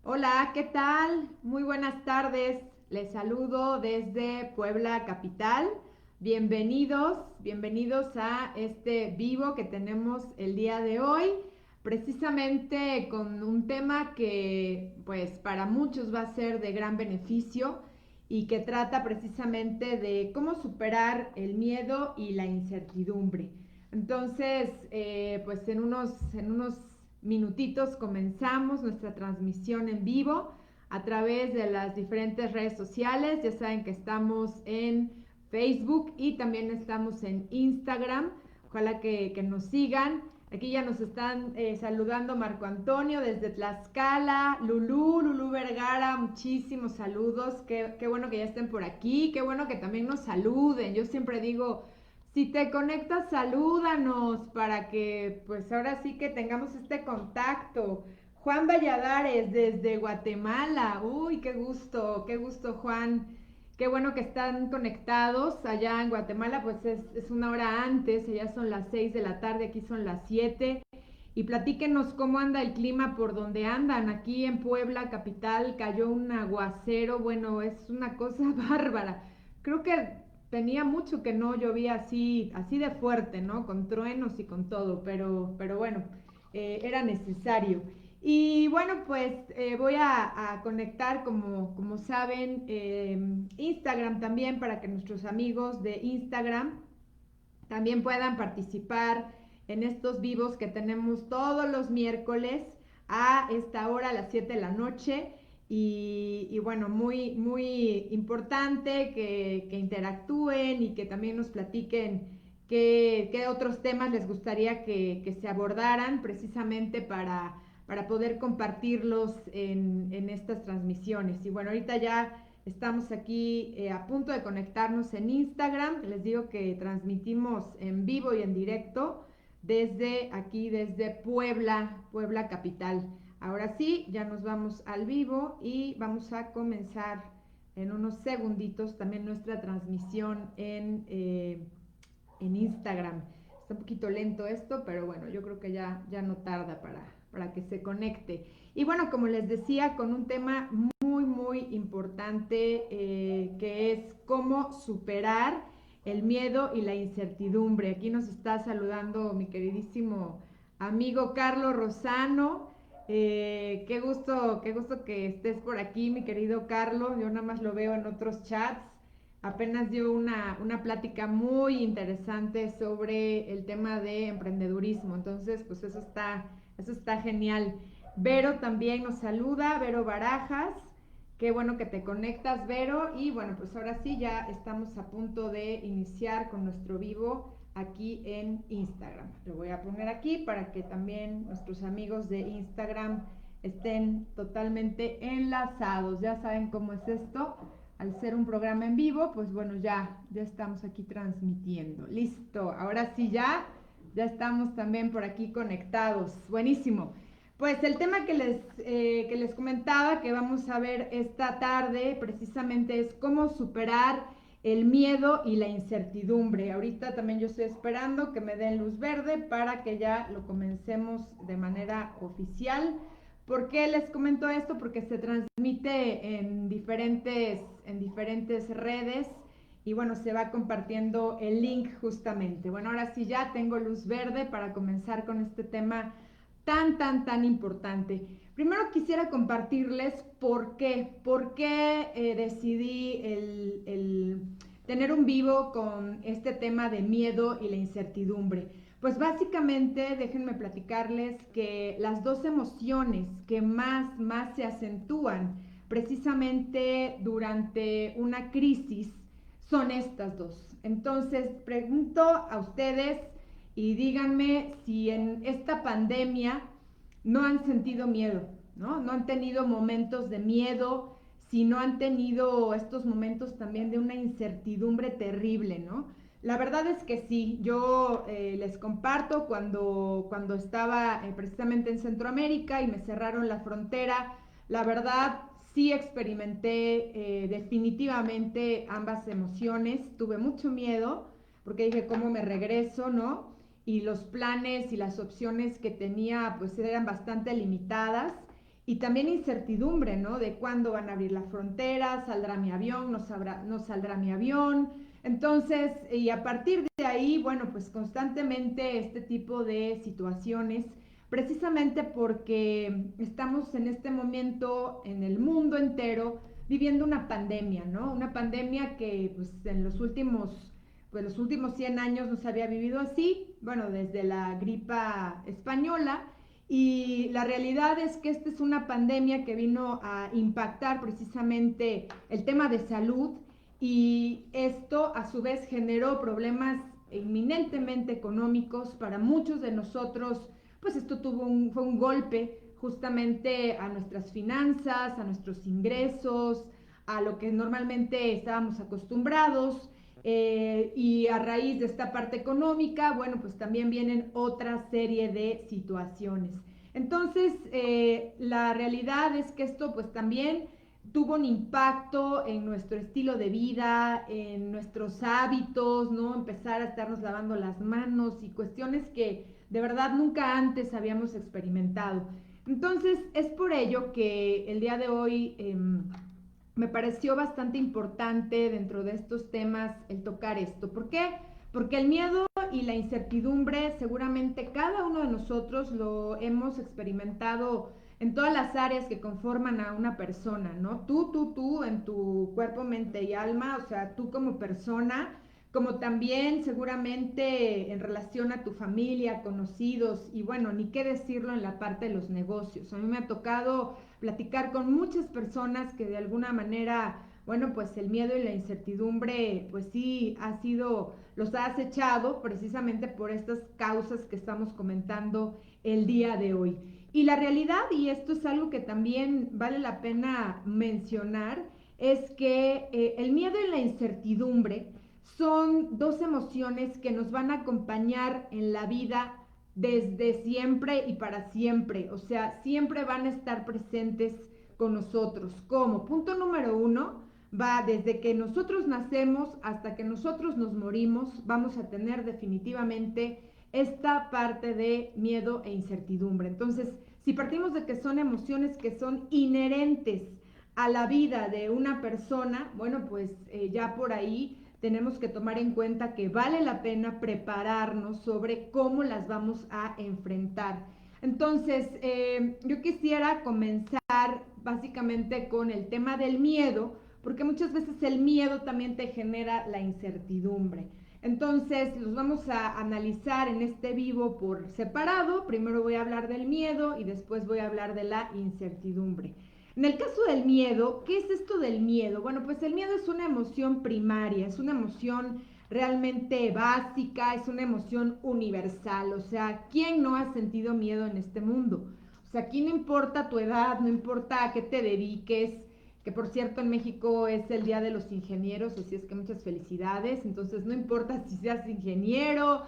Hola, ¿qué tal? Muy buenas tardes. Les saludo desde Puebla Capital. Bienvenidos a este vivo que tenemos el día de hoy, precisamente con un tema que pues para muchos va a ser de gran beneficio y que trata precisamente de cómo superar el miedo y la incertidumbre. Entonces, pues en unos minutitos comenzamos nuestra transmisión en vivo a través de las diferentes redes sociales. Ya saben que estamos en Facebook y también estamos en Instagram. Ojalá que nos sigan. Aquí ya nos están saludando Marco Antonio desde Tlaxcala, Lulú Vergara, muchísimos saludos. Qué bueno que ya estén por aquí, qué bueno que también nos saluden. Yo siempre digo, si te conectas, salúdanos para que pues ahora sí que tengamos este contacto. Juan Valladares desde Guatemala. Uy, qué gusto Juan. Qué bueno que están conectados allá en Guatemala, pues es una hora antes, allá son las 6 de la tarde, aquí son las 7. Y platíquenos cómo anda el clima por donde andan. Aquí en Puebla, capital, cayó un aguacero, bueno, es una cosa bárbara. Creo que tenía mucho que no llovía así de fuerte, ¿no? Con truenos y con todo, pero bueno, era necesario. Y bueno, pues voy a conectar, como saben, Instagram también para que nuestros amigos de Instagram también puedan participar en estos vivos que tenemos todos los miércoles a esta hora, a las 7 de la noche. Y bueno, muy importante que interactúen y que también nos platiquen qué otros temas les gustaría que se abordaran precisamente para poder compartirlos en estas transmisiones. Y bueno, ahorita ya estamos aquí a punto de conectarnos en Instagram. Les digo que transmitimos en vivo y en directo desde aquí, desde Puebla Capital. Ahora sí, ya nos vamos al vivo y vamos a comenzar en unos segunditos también nuestra transmisión en Instagram. Está un poquito lento esto, pero bueno, yo creo que ya no tarda para que se conecte. Y bueno, como les decía, con un tema muy importante que es cómo superar el miedo y la incertidumbre. Aquí nos está saludando mi queridísimo amigo Carlos Rosano. Qué gusto que estés por aquí, mi querido Carlos. Yo nada más lo veo en otros chats. Apenas dio una plática muy interesante sobre el tema de emprendedurismo. Entonces, pues eso está genial. Vero también nos saluda, Vero Barajas. Qué bueno que te conectas, Vero. Y bueno, pues ahora sí, ya estamos a punto de iniciar con nuestro vivo aquí en Instagram. Lo voy a poner aquí para que también nuestros amigos de Instagram estén totalmente enlazados. Ya saben cómo es esto. Al ser un programa en vivo, pues bueno, ya estamos aquí transmitiendo. Listo, ahora sí ya estamos también por aquí conectados. Buenísimo. Pues el tema que les comentaba que vamos a ver esta tarde precisamente es cómo superar el miedo y la incertidumbre. Ahorita también yo estoy esperando que me den luz verde para que ya lo comencemos de manera oficial. ¿Por qué les comento esto? Porque se transmite en diferentes redes y bueno, se va compartiendo el link justamente. Bueno, ahora sí ya tengo luz verde para comenzar con este tema tan importante. Primero quisiera compartirles por qué decidí tener un vivo con este tema de miedo y la incertidumbre. Pues básicamente déjenme platicarles que las dos emociones que más se acentúan precisamente durante una crisis son estas dos. Entonces pregunto a ustedes y díganme si en esta pandemia no han sentido miedo, ¿no? No han tenido momentos de miedo, si no han tenido estos momentos también de una incertidumbre terrible, ¿no? La verdad es que sí, yo les comparto cuando estaba precisamente en Centroamérica y me cerraron la frontera, la verdad sí experimenté definitivamente ambas emociones, tuve mucho miedo porque dije, ¿cómo me regreso, no? Y los planes y las opciones que tenía pues eran bastante limitadas y también incertidumbre, ¿no? De cuándo van a abrir las fronteras, saldrá mi avión, no saldrá mi avión. Entonces, y a partir de ahí, bueno, pues constantemente este tipo de situaciones, precisamente porque estamos en este momento en el mundo entero viviendo una pandemia, ¿no? Una pandemia que pues en los últimos 100 años no se había vivido así, bueno, desde la gripa española, y la realidad es que esta es una pandemia que vino a impactar precisamente el tema de salud, y esto a su vez generó problemas inminentemente económicos para muchos de nosotros. Pues esto fue un golpe justamente a nuestras finanzas, a nuestros ingresos, a lo que normalmente estábamos acostumbrados. Y a raíz de esta parte económica, bueno, pues también vienen otra serie de situaciones. Entonces, la realidad es que esto pues también tuvo un impacto en nuestro estilo de vida, en nuestros hábitos, ¿no? Empezar a estarnos lavando las manos y cuestiones que de verdad nunca antes habíamos experimentado. Entonces, es por ello que el día de hoy me pareció bastante importante dentro de estos temas el tocar esto. ¿Por qué? Porque el miedo y la incertidumbre seguramente cada uno de nosotros lo hemos experimentado en todas las áreas que conforman a una persona, ¿no? Tú, en tu cuerpo, mente y alma, o sea, tú como persona, como también seguramente en relación a tu familia, conocidos, y bueno, ni qué decirlo en la parte de los negocios. A mí me ha tocado platicar con muchas personas que de alguna manera, bueno, pues el miedo y la incertidumbre, pues sí, los ha acechado precisamente por estas causas que estamos comentando el día de hoy. Y la realidad, y esto es algo que también vale la pena mencionar, es que el miedo y la incertidumbre son dos emociones que nos van a acompañar en la vida desde siempre y para siempre. O sea, siempre van a estar presentes con nosotros. Como punto número uno, va desde que nosotros nacemos hasta que nosotros nos morimos, vamos a tener definitivamente esta parte de miedo e incertidumbre. Entonces, si partimos de que son emociones que son inherentes a la vida de una persona, bueno, pues ya por ahí tenemos que tomar en cuenta que vale la pena prepararnos sobre cómo las vamos a enfrentar. Entonces, yo quisiera comenzar básicamente con el tema del miedo, porque muchas veces el miedo también te genera la incertidumbre. Entonces, los vamos a analizar en este vivo por separado. Primero voy a hablar del miedo y después voy a hablar de la incertidumbre. En el caso del miedo, ¿qué es esto del miedo? Bueno, pues el miedo es una emoción primaria, es una emoción realmente básica, es una emoción universal. O sea, ¿quién no ha sentido miedo en este mundo? O sea, aquí no importa tu edad, no importa a qué te dediques, que por cierto en México es el Día de los Ingenieros, así es que muchas felicidades. Entonces no importa si seas ingeniero,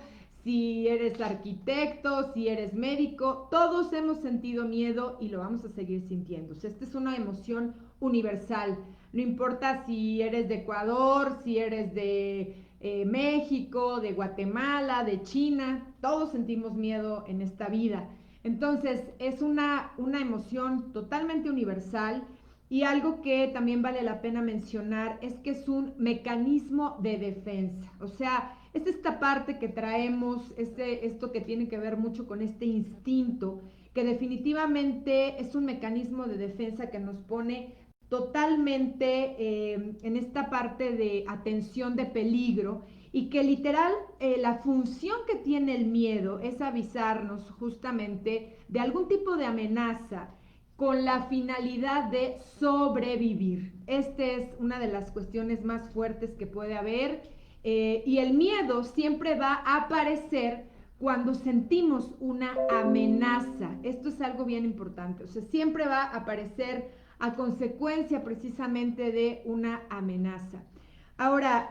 si eres arquitecto, si eres médico, todos hemos sentido miedo y lo vamos a seguir sintiendo. O sea, esta es una emoción universal. No importa si eres de Ecuador, si eres de México, de Guatemala, de China, todos sentimos miedo en esta vida. Entonces, es una emoción totalmente universal, y algo que también vale la pena mencionar es que es un mecanismo de defensa. O sea, es esta parte que traemos, esto que tiene que ver mucho con este instinto, que definitivamente es un mecanismo de defensa que nos pone totalmente en esta parte de atención de peligro, y que literal la función que tiene el miedo es avisarnos justamente de algún tipo de amenaza con la finalidad de sobrevivir. Esta es una de las cuestiones más fuertes que puede haber, y el miedo siempre va a aparecer cuando sentimos una amenaza. Esto es algo bien importante. O sea, siempre va a aparecer a consecuencia precisamente de una amenaza. Ahora,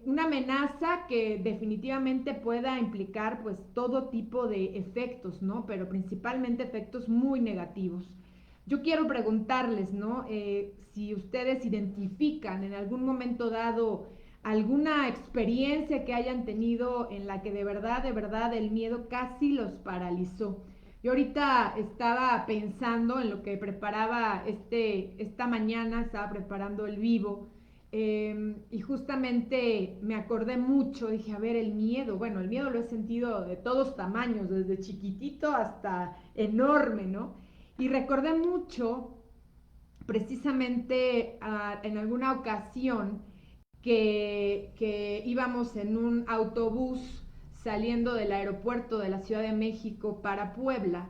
una amenaza que definitivamente pueda implicar pues todo tipo de efectos, ¿no? Pero principalmente efectos muy negativos. Yo quiero preguntarles, ¿no? Si ustedes identifican en algún momento dado alguna experiencia que hayan tenido en la que de verdad el miedo casi los paralizó. Yo ahorita estaba pensando en lo que preparaba esta mañana, estaba preparando el vivo, y justamente me acordé mucho, dije, a ver, el miedo, bueno, el miedo lo he sentido de todos tamaños, desde chiquitito hasta enorme, ¿no? Y recordé mucho, precisamente en alguna ocasión, que íbamos en un autobús saliendo del aeropuerto de la Ciudad de México para Puebla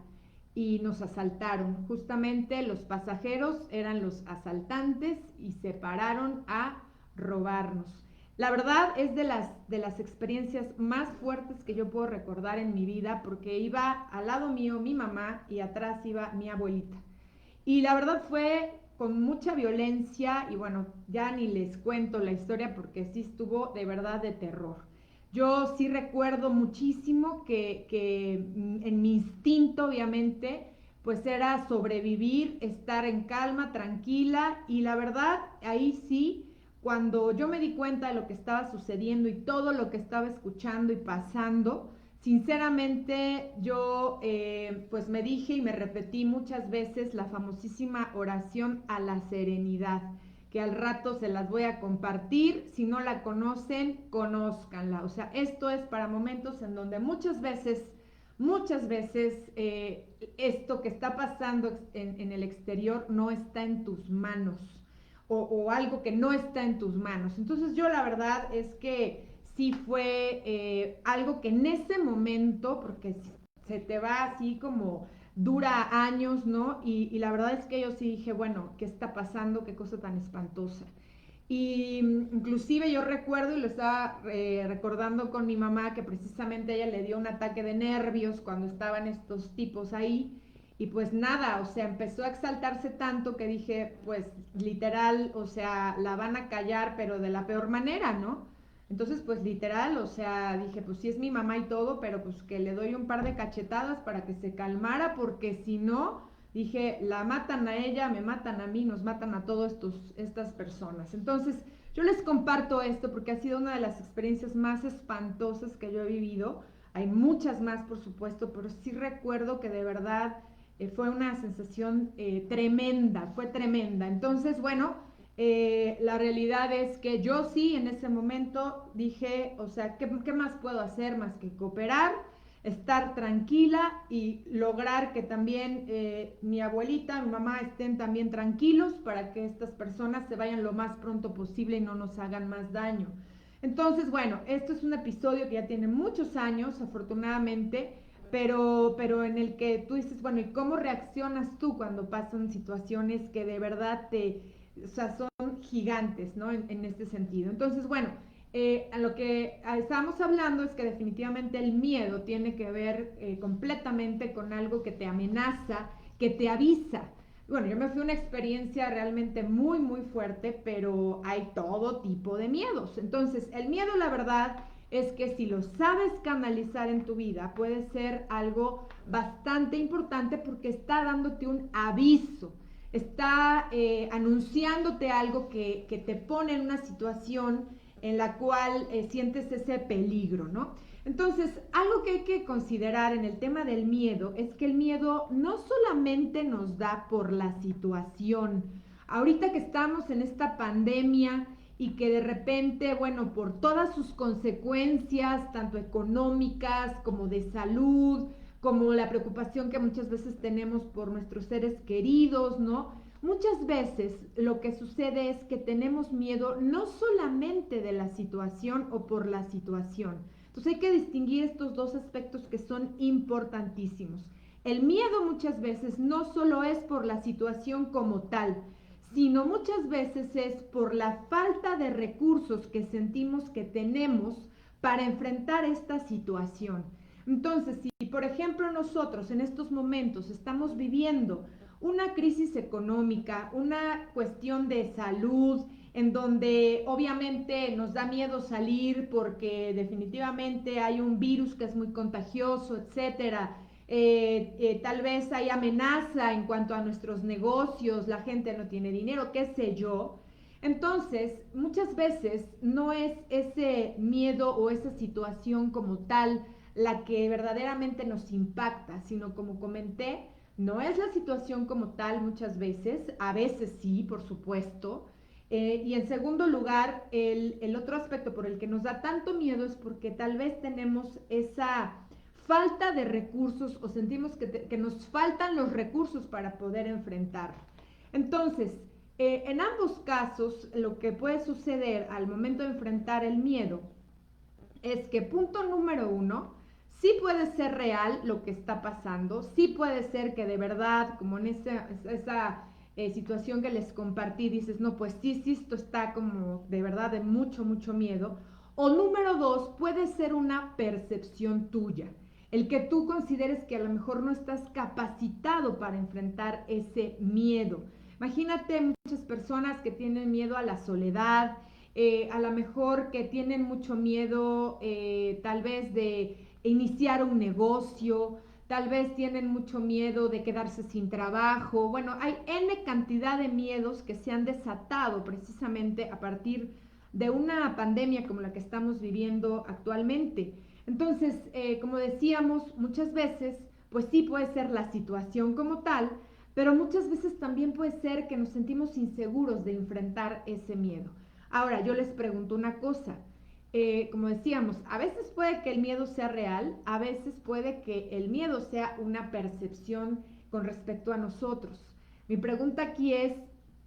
y nos asaltaron. Justamente los pasajeros eran los asaltantes y se pararon a robarnos. La verdad es de las experiencias más fuertes que yo puedo recordar en mi vida, porque iba al lado mío mi mamá y atrás iba mi abuelita. Y la verdad fue con mucha violencia y bueno, ya ni les cuento la historia porque sí estuvo de verdad de terror. Yo sí recuerdo muchísimo que en mi instinto, obviamente, pues era sobrevivir, estar en calma, tranquila, y la verdad, ahí sí, cuando yo me di cuenta de lo que estaba sucediendo y todo lo que estaba escuchando y pasando, sinceramente yo pues me dije y me repetí muchas veces la famosísima oración a la serenidad, que al rato se las voy a compartir. Si no la conocen, conózcanla. O sea, esto es para momentos en donde muchas veces esto que está pasando en el exterior no está en tus manos, o algo que no está en tus manos. Entonces yo la verdad es que sí fue algo que en ese momento, porque se te va así como dura años, ¿no? Y la verdad es que yo sí dije, bueno, ¿qué está pasando? ¿Qué cosa tan espantosa? Y inclusive yo recuerdo y lo estaba recordando con mi mamá, que precisamente ella le dio un ataque de nervios cuando estaban estos tipos ahí. Y pues nada, o sea, empezó a exaltarse tanto que dije, pues literal, o sea, la van a callar, pero de la peor manera, ¿no? Entonces, pues literal, o sea, dije, pues sí es mi mamá y todo, pero pues que le doy un par de cachetadas para que se calmara, porque si no, dije, la matan a ella, me matan a mí, nos matan a todas estas personas. Entonces, yo les comparto esto porque ha sido una de las experiencias más espantosas que yo he vivido. Hay muchas más, por supuesto, pero sí recuerdo que de verdad fue una sensación tremenda, fue tremenda. Entonces, bueno, la realidad es que yo sí en ese momento dije, o sea, ¿qué más puedo hacer más que cooperar, estar tranquila y lograr que también mi abuelita, mi mamá estén también tranquilos para que estas personas se vayan lo más pronto posible y no nos hagan más daño? Entonces, bueno, esto es un episodio que ya tiene muchos años, afortunadamente, pero en el que tú dices, bueno, ¿y cómo reaccionas tú cuando pasan situaciones que de verdad o sea, son gigantes, ¿no? En este sentido. Entonces, bueno, a lo que estábamos hablando es que definitivamente el miedo tiene que ver completamente con algo que te amenaza, que te avisa. Bueno, yo me fui a una experiencia realmente muy, muy fuerte, pero hay todo tipo de miedos. Entonces, el miedo, la verdad, es que si lo sabes canalizar en tu vida, puede ser algo bastante importante porque está dándote un aviso, está anunciándote algo que te pone en una situación en la cual sientes ese peligro, ¿no? Entonces, algo que hay que considerar en el tema del miedo es que el miedo no solamente nos da por la situación. Ahorita que estamos en esta pandemia y que de repente, bueno, por todas sus consecuencias, tanto económicas como de salud, como la preocupación que muchas veces tenemos por nuestros seres queridos, ¿no? Muchas veces lo que sucede es que tenemos miedo no solamente de la situación o por la situación. Entonces hay que distinguir estos dos aspectos que son importantísimos. El miedo muchas veces no solo es por la situación como tal, sino muchas veces es por la falta de recursos que sentimos que tenemos para enfrentar esta situación. Entonces, si por ejemplo nosotros en estos momentos estamos viviendo una crisis económica, una cuestión de salud, en donde obviamente nos da miedo salir porque definitivamente hay un virus que es muy contagioso, etcétera. Tal vez hay amenaza en cuanto a nuestros negocios, la gente no tiene dinero, qué sé yo. Entonces, muchas veces no es ese miedo o esa situación como tal la que verdaderamente nos impacta, sino como comenté, no es la situación como tal muchas veces, a veces sí, por supuesto. Y en segundo lugar, el otro aspecto por el que nos da tanto miedo es porque tal vez tenemos esa falta de recursos o sentimos que nos faltan los recursos para poder enfrentarlo. Entonces, en ambos casos, lo que puede suceder al momento de enfrentar el miedo es que punto número uno, sí puede ser real lo que está pasando, sí puede ser que de verdad, como en esa situación que les compartí, dices, no, pues sí, sí, esto está como de verdad de mucho, mucho miedo. O número dos, puede ser una percepción tuya, el que tú consideres que a lo mejor no estás capacitado para enfrentar ese miedo. Imagínate muchas personas que tienen miedo a la soledad, a lo mejor que tienen mucho miedo tal vez de iniciar un negocio, tal vez tienen mucho miedo de quedarse sin trabajo. Bueno, hay N cantidad de miedos que se han desatado precisamente a partir de una pandemia como la que estamos viviendo actualmente. Entonces, como decíamos, muchas veces, pues sí puede ser la situación como tal, pero muchas veces también puede ser que nos sentimos inseguros de enfrentar ese miedo. Ahora, yo les pregunto una cosa. Como decíamos, a veces puede que el miedo sea real, a veces puede que el miedo sea una percepción con respecto a nosotros. Mi pregunta aquí es,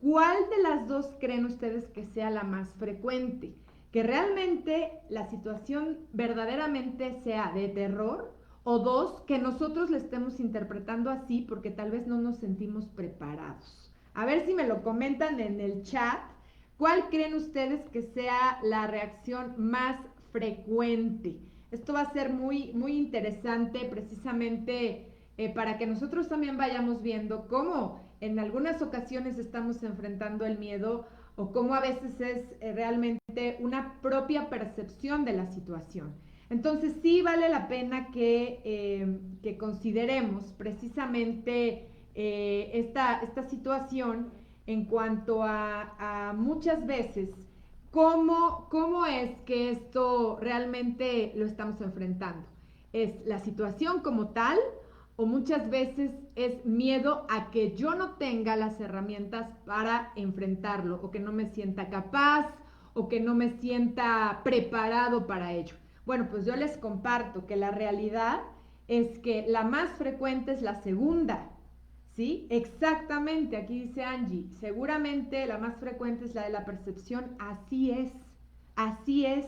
¿cuál de las dos creen ustedes que sea la más frecuente? ¿Que realmente la situación verdaderamente sea de terror? O dos, que nosotros le estemos interpretando así porque tal vez no nos sentimos preparados. A ver si me lo comentan en el chat. ¿Cuál creen ustedes que sea la reacción más frecuente? Esto va a ser muy, muy interesante precisamente para que nosotros también vayamos viendo cómo en algunas ocasiones estamos enfrentando el miedo o cómo a veces es realmente una propia percepción de la situación. Entonces sí vale la pena que consideremos precisamente esta situación en cuanto a muchas veces cómo es que esto realmente lo estamos enfrentando. ¿Es la situación como tal o muchas veces es miedo a que yo no tenga las herramientas para enfrentarlo o que no me sienta capaz o que no me sienta preparado para ello? Bueno, pues yo les comparto que la realidad es que la más frecuente es la segunda. ¿Sí? Exactamente, aquí dice Angie, seguramente la más frecuente es la de la percepción, así es,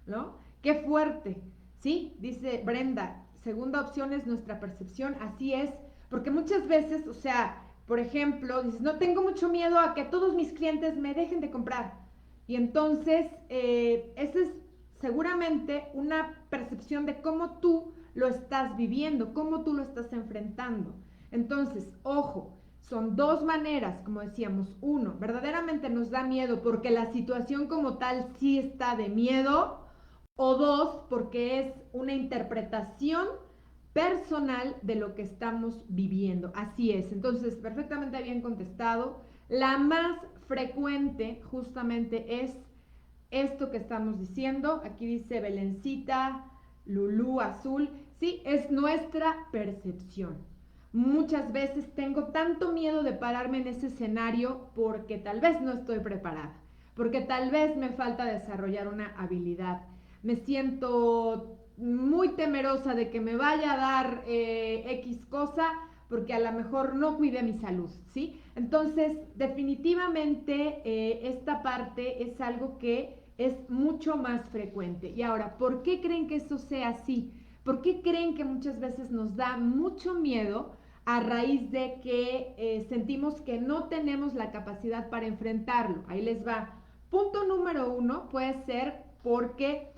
¿no? Qué fuerte, ¿sí? Dice Brenda, segunda opción es nuestra percepción, así es, porque muchas veces, o sea, por ejemplo, dices, no tengo mucho miedo a que todos mis clientes me dejen de comprar, y entonces, esa es seguramente una percepción de cómo tú lo estás viviendo, cómo tú lo estás enfrentando. Entonces, ojo, son dos maneras, como decíamos. Uno, verdaderamente nos da miedo porque la situación como tal sí está de miedo. O dos, porque es una interpretación personal de lo que estamos viviendo. Así es. Entonces, perfectamente bien contestado. La más frecuente justamente es esto que estamos diciendo. Aquí dice Belencita, Lulú Azul. Sí, es nuestra percepción. Muchas veces tengo tanto miedo de pararme en ese escenario porque tal vez no estoy preparada, porque tal vez me falta desarrollar una habilidad. Me siento muy temerosa de que me vaya a dar X cosa porque a lo mejor no cuide mi salud, ¿sí? Entonces, definitivamente esta parte es algo que es mucho más frecuente. Y ahora, ¿por qué creen que eso sea así? ¿Por qué creen que muchas veces nos da mucho miedo a raíz de que sentimos que no tenemos la capacidad para enfrentarlo? Ahí les va. Punto número uno puede ser porque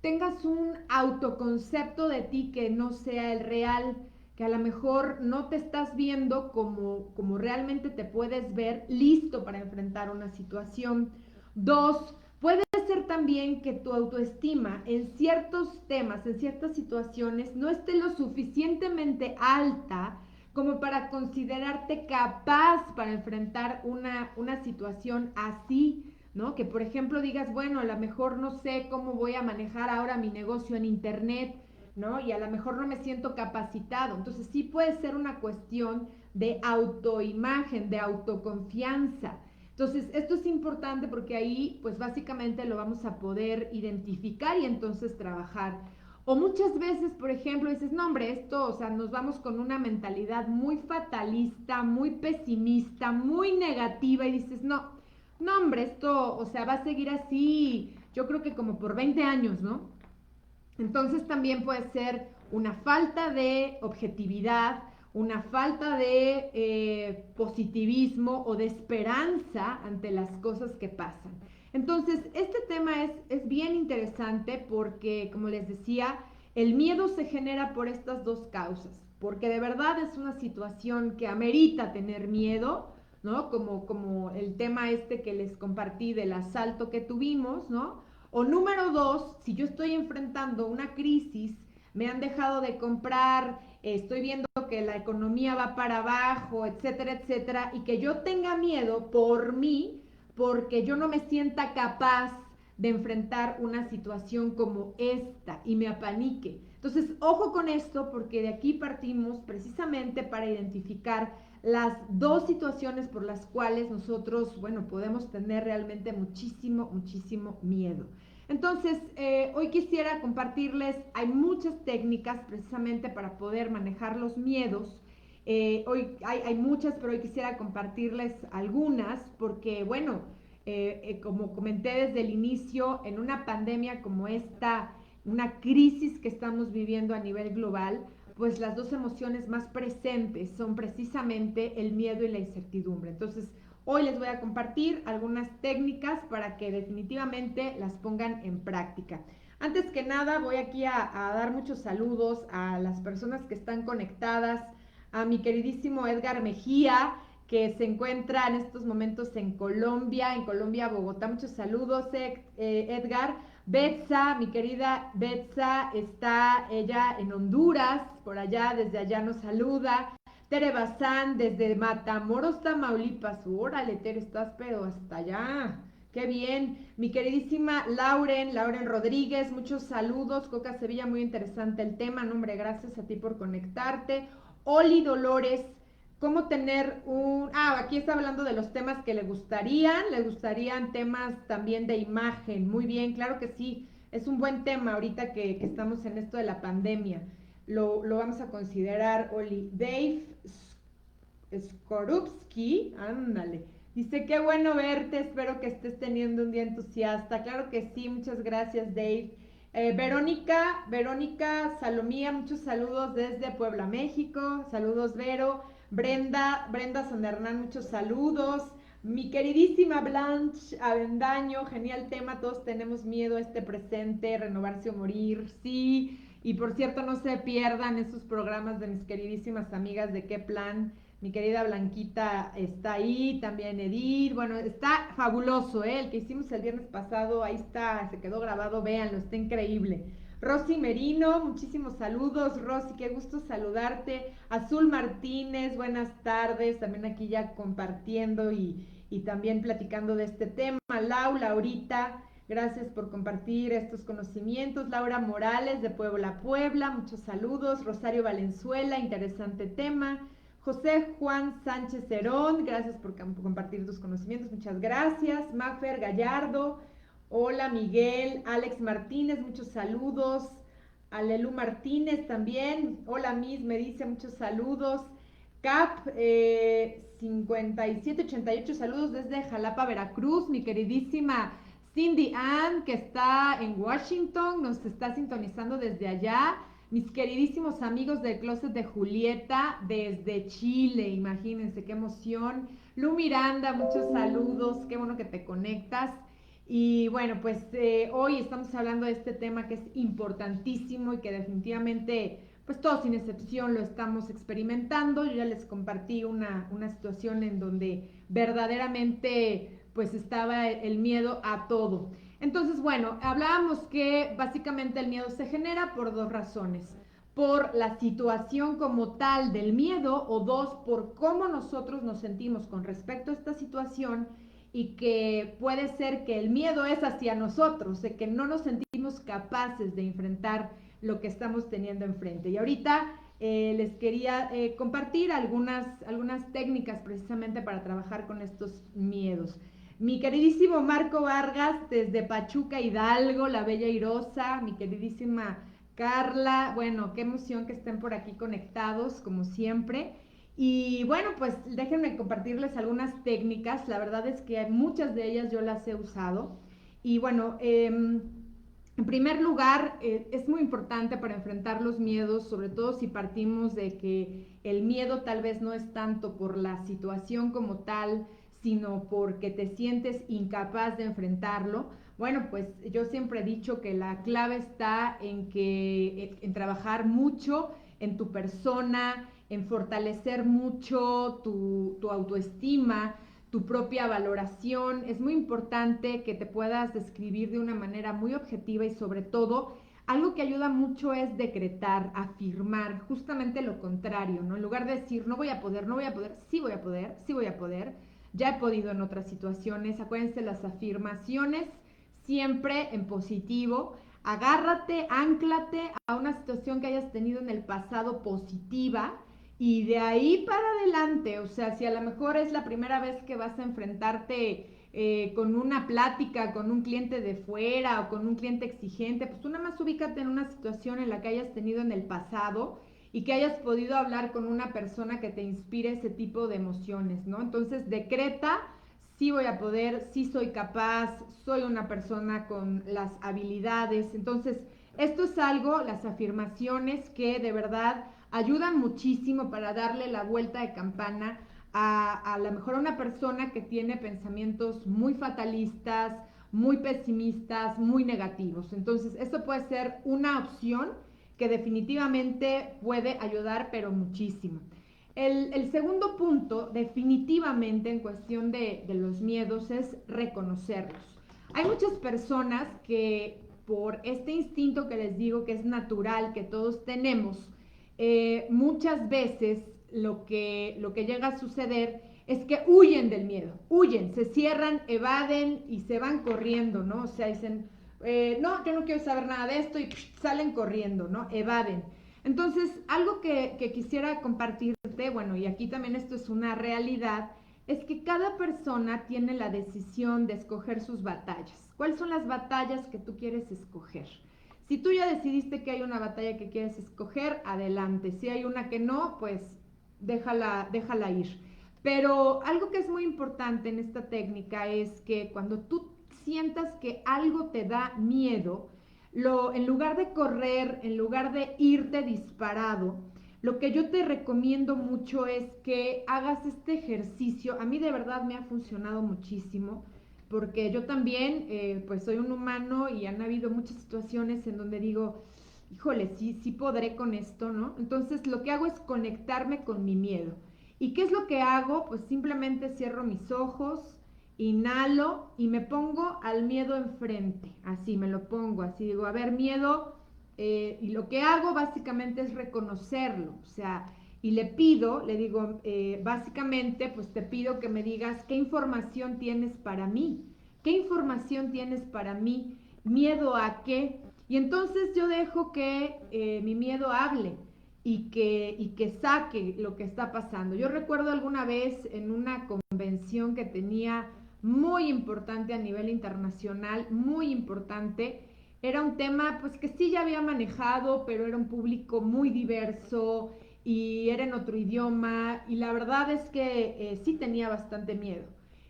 tengas un autoconcepto de ti que no sea el real, que a lo mejor no te estás viendo como realmente te puedes ver listo para enfrentar una situación. Dos, puede ser también que tu autoestima en ciertos temas, en ciertas situaciones, no esté lo suficientemente alta como para considerarte capaz para enfrentar una situación así, ¿no? Que por ejemplo digas, bueno, a lo mejor no sé cómo voy a manejar ahora mi negocio en internet, ¿no? Y a lo mejor no me siento capacitado. Entonces sí puede ser una cuestión de autoimagen, de autoconfianza. Entonces, esto es importante porque ahí, pues básicamente lo vamos a poder identificar y entonces trabajar. O muchas veces, por ejemplo, dices, no, hombre, esto, o sea, nos vamos con una mentalidad muy fatalista, muy pesimista, muy negativa y dices, no, no, hombre, esto, o sea, va a seguir así, yo creo que como por 20 años, ¿no? Entonces también puede ser una falta de objetividad, una falta de positivismo o de esperanza ante las cosas que pasan. Entonces, este tema es bien interesante porque, como les decía, el miedo se genera por estas dos causas, porque de verdad es una situación que amerita tener miedo, ¿no? Como el tema este que les compartí del asalto que tuvimos, ¿no? O número dos, si yo estoy enfrentando una crisis, me han dejado de comprar, estoy viendo que la economía va para abajo, etcétera, etcétera, y que yo tenga miedo por mí, porque yo no me sienta capaz de enfrentar una situación como esta y me apanique. Entonces, ojo con esto, porque de aquí partimos precisamente para identificar las dos situaciones por las cuales nosotros, bueno, podemos tener realmente muchísimo, muchísimo miedo. Entonces, hoy quisiera compartirles, hay muchas técnicas precisamente para poder manejar los miedos. Hoy hay muchas, pero hoy quisiera compartirles algunas porque, bueno, como comenté desde el inicio, en una pandemia como esta, una crisis que estamos viviendo a nivel global, pues las dos emociones más presentes son precisamente el miedo y la incertidumbre. Entonces, hoy les voy a compartir algunas técnicas para que definitivamente las pongan en práctica. Antes que nada, voy aquí a dar muchos saludos a las personas que están conectadas, a mi queridísimo Edgar Mejía, que se encuentra en estos momentos en Colombia, Bogotá. Muchos saludos, Edgar. Betsa, mi querida Betsa, está ella en Honduras, por allá, desde allá nos saluda. Tere Bazán, desde Matamoros, Tamaulipas. Órale, Tere, estás pero hasta allá. Qué bien. Mi queridísima Lauren Rodríguez, muchos saludos. Coca Sevilla, muy interesante el tema. No, hombre, gracias a ti por conectarte. Oli Dolores, cómo tener un... Ah, aquí está hablando de los temas que le gustarían temas también de imagen. Muy bien, claro que sí, es un buen tema ahorita que estamos en esto de la pandemia. Lo vamos a considerar, Oli. Dave Skorupski, ándale. Dice, qué bueno verte, espero que estés teniendo un día entusiasta. Claro que sí, muchas gracias, Dave. Verónica Salomía, muchos saludos desde Puebla, México. Saludos, Vero. Brenda San Hernán, muchos saludos. Mi queridísima Blanche Avendaño, genial tema, todos tenemos miedo a este presente, renovarse o morir, sí. Y por cierto, no se pierdan esos programas de mis queridísimas amigas de Qué Plan. Mi querida Blanquita está ahí, también Edith. Bueno, está fabuloso, ¿eh? El que hicimos el viernes pasado, ahí está, se quedó grabado, véanlo, está increíble. Rosy Merino, muchísimos saludos. Rosy, qué gusto saludarte. Azul Martínez, buenas tardes, también aquí ya compartiendo y también platicando de este tema. Laurita, gracias por compartir estos conocimientos. Laura Morales de Puebla, Puebla, muchos saludos. Rosario Valenzuela, interesante tema. José Juan Sánchez Herón, gracias por compartir tus conocimientos, muchas gracias. Mafer Gallardo, hola Miguel. Alex Martínez, muchos saludos. Alelu Martínez también, hola Miss, me dice muchos saludos. Cap 5788, saludos desde Jalapa, Veracruz. Mi queridísima Cindy Ann, que está en Washington, nos está sintonizando desde allá. Mis queridísimos amigos del Closet de Julieta desde Chile, imagínense qué emoción. Lu Miranda, muchos saludos, qué bueno que te conectas. Y bueno, pues hoy estamos hablando de este tema que es importantísimo y que definitivamente, pues todos sin excepción lo estamos experimentando. Yo ya les compartí una situación en donde verdaderamente pues estaba el miedo a todo. Entonces, bueno, hablábamos que básicamente el miedo se genera por dos razones. Por la situación como tal del miedo o dos, por cómo nosotros nos sentimos con respecto a esta situación y que puede ser que el miedo es hacia nosotros, de que no nos sentimos capaces de enfrentar lo que estamos teniendo enfrente. Y ahorita les quería compartir algunas técnicas precisamente para trabajar con estos miedos. Mi queridísimo Marco Vargas, desde Pachuca, Hidalgo, la Bella Irosa, mi queridísima Carla, bueno, qué emoción que estén por aquí conectados, como siempre. Y bueno, pues déjenme compartirles algunas técnicas, la verdad es que muchas de ellas yo las he usado. Y bueno, en primer lugar, es muy importante para enfrentar los miedos, sobre todo si partimos de que el miedo tal vez no es tanto por la situación como tal, sino porque te sientes incapaz de enfrentarlo. Bueno, pues yo siempre he dicho que la clave está en trabajar mucho en tu persona, en fortalecer mucho tu autoestima, tu propia valoración. Es muy importante que te puedas describir de una manera muy objetiva y sobre todo algo que ayuda mucho es decretar, afirmar justamente lo contrario, ¿no? En lugar de decir no voy a poder, no voy a poder, sí voy a poder, sí voy a poder. Ya he podido en otras situaciones. Acuérdense, las afirmaciones siempre en positivo. Agárrate, ánclate a una situación que hayas tenido en el pasado positiva y de ahí para adelante. O sea, si a lo mejor es la primera vez que vas a enfrentarte con una plática con un cliente de fuera o con un cliente exigente, pues tú nada más ubícate en una situación en la que hayas tenido en el pasado y que hayas podido hablar con una persona que te inspire ese tipo de emociones, ¿no? Entonces decreta, sí voy a poder, sí soy capaz, soy una persona con las habilidades. Entonces, esto es algo, las afirmaciones que de verdad ayudan muchísimo para darle la vuelta de campana a lo mejor a una persona que tiene pensamientos muy fatalistas, muy pesimistas, muy negativos. Entonces, esto puede ser una opción que definitivamente puede ayudar, pero muchísimo. El segundo punto, definitivamente en cuestión de los miedos, es reconocerlos. Hay muchas personas que por este instinto que les digo que es natural, que todos tenemos, muchas veces lo que llega a suceder es que huyen del miedo, huyen, se cierran, evaden y se van corriendo, ¿no? O sea, dicen, no, yo no quiero saber nada de esto y salen corriendo, ¿no? Evaden. Entonces, algo que quisiera compartirte, bueno, y aquí también esto es una realidad, es que cada persona tiene la decisión de escoger sus batallas. ¿Cuáles son las batallas que tú quieres escoger? Si tú ya decidiste que hay una batalla que quieres escoger, adelante. Si hay una que no, pues déjala ir. Pero algo que es muy importante en esta técnica es que cuando tú sientas que algo te da miedo, en lugar de correr, en lugar de irte disparado, lo que yo te recomiendo mucho es que hagas este ejercicio. A mí de verdad me ha funcionado muchísimo porque yo también pues soy un humano y han habido muchas situaciones en donde digo, híjole, sí podré con esto, ¿no? Entonces lo que hago es conectarme con mi miedo. ¿Y qué es lo que hago? Pues simplemente cierro mis ojos, inhalo y me pongo al miedo enfrente, así me lo pongo, así digo, a ver, miedo, y lo que hago básicamente es reconocerlo, o sea, y le pido, le digo, básicamente, pues te pido que me digas qué información tienes para mí, qué información tienes para mí, miedo a qué, y entonces yo dejo que mi miedo hable y que saque lo que está pasando. Yo recuerdo alguna vez en una convención que tenía muy importante a nivel internacional, muy importante. Era un tema pues que sí ya había manejado, pero era un público muy diverso y era en otro idioma y la verdad es que sí tenía bastante miedo.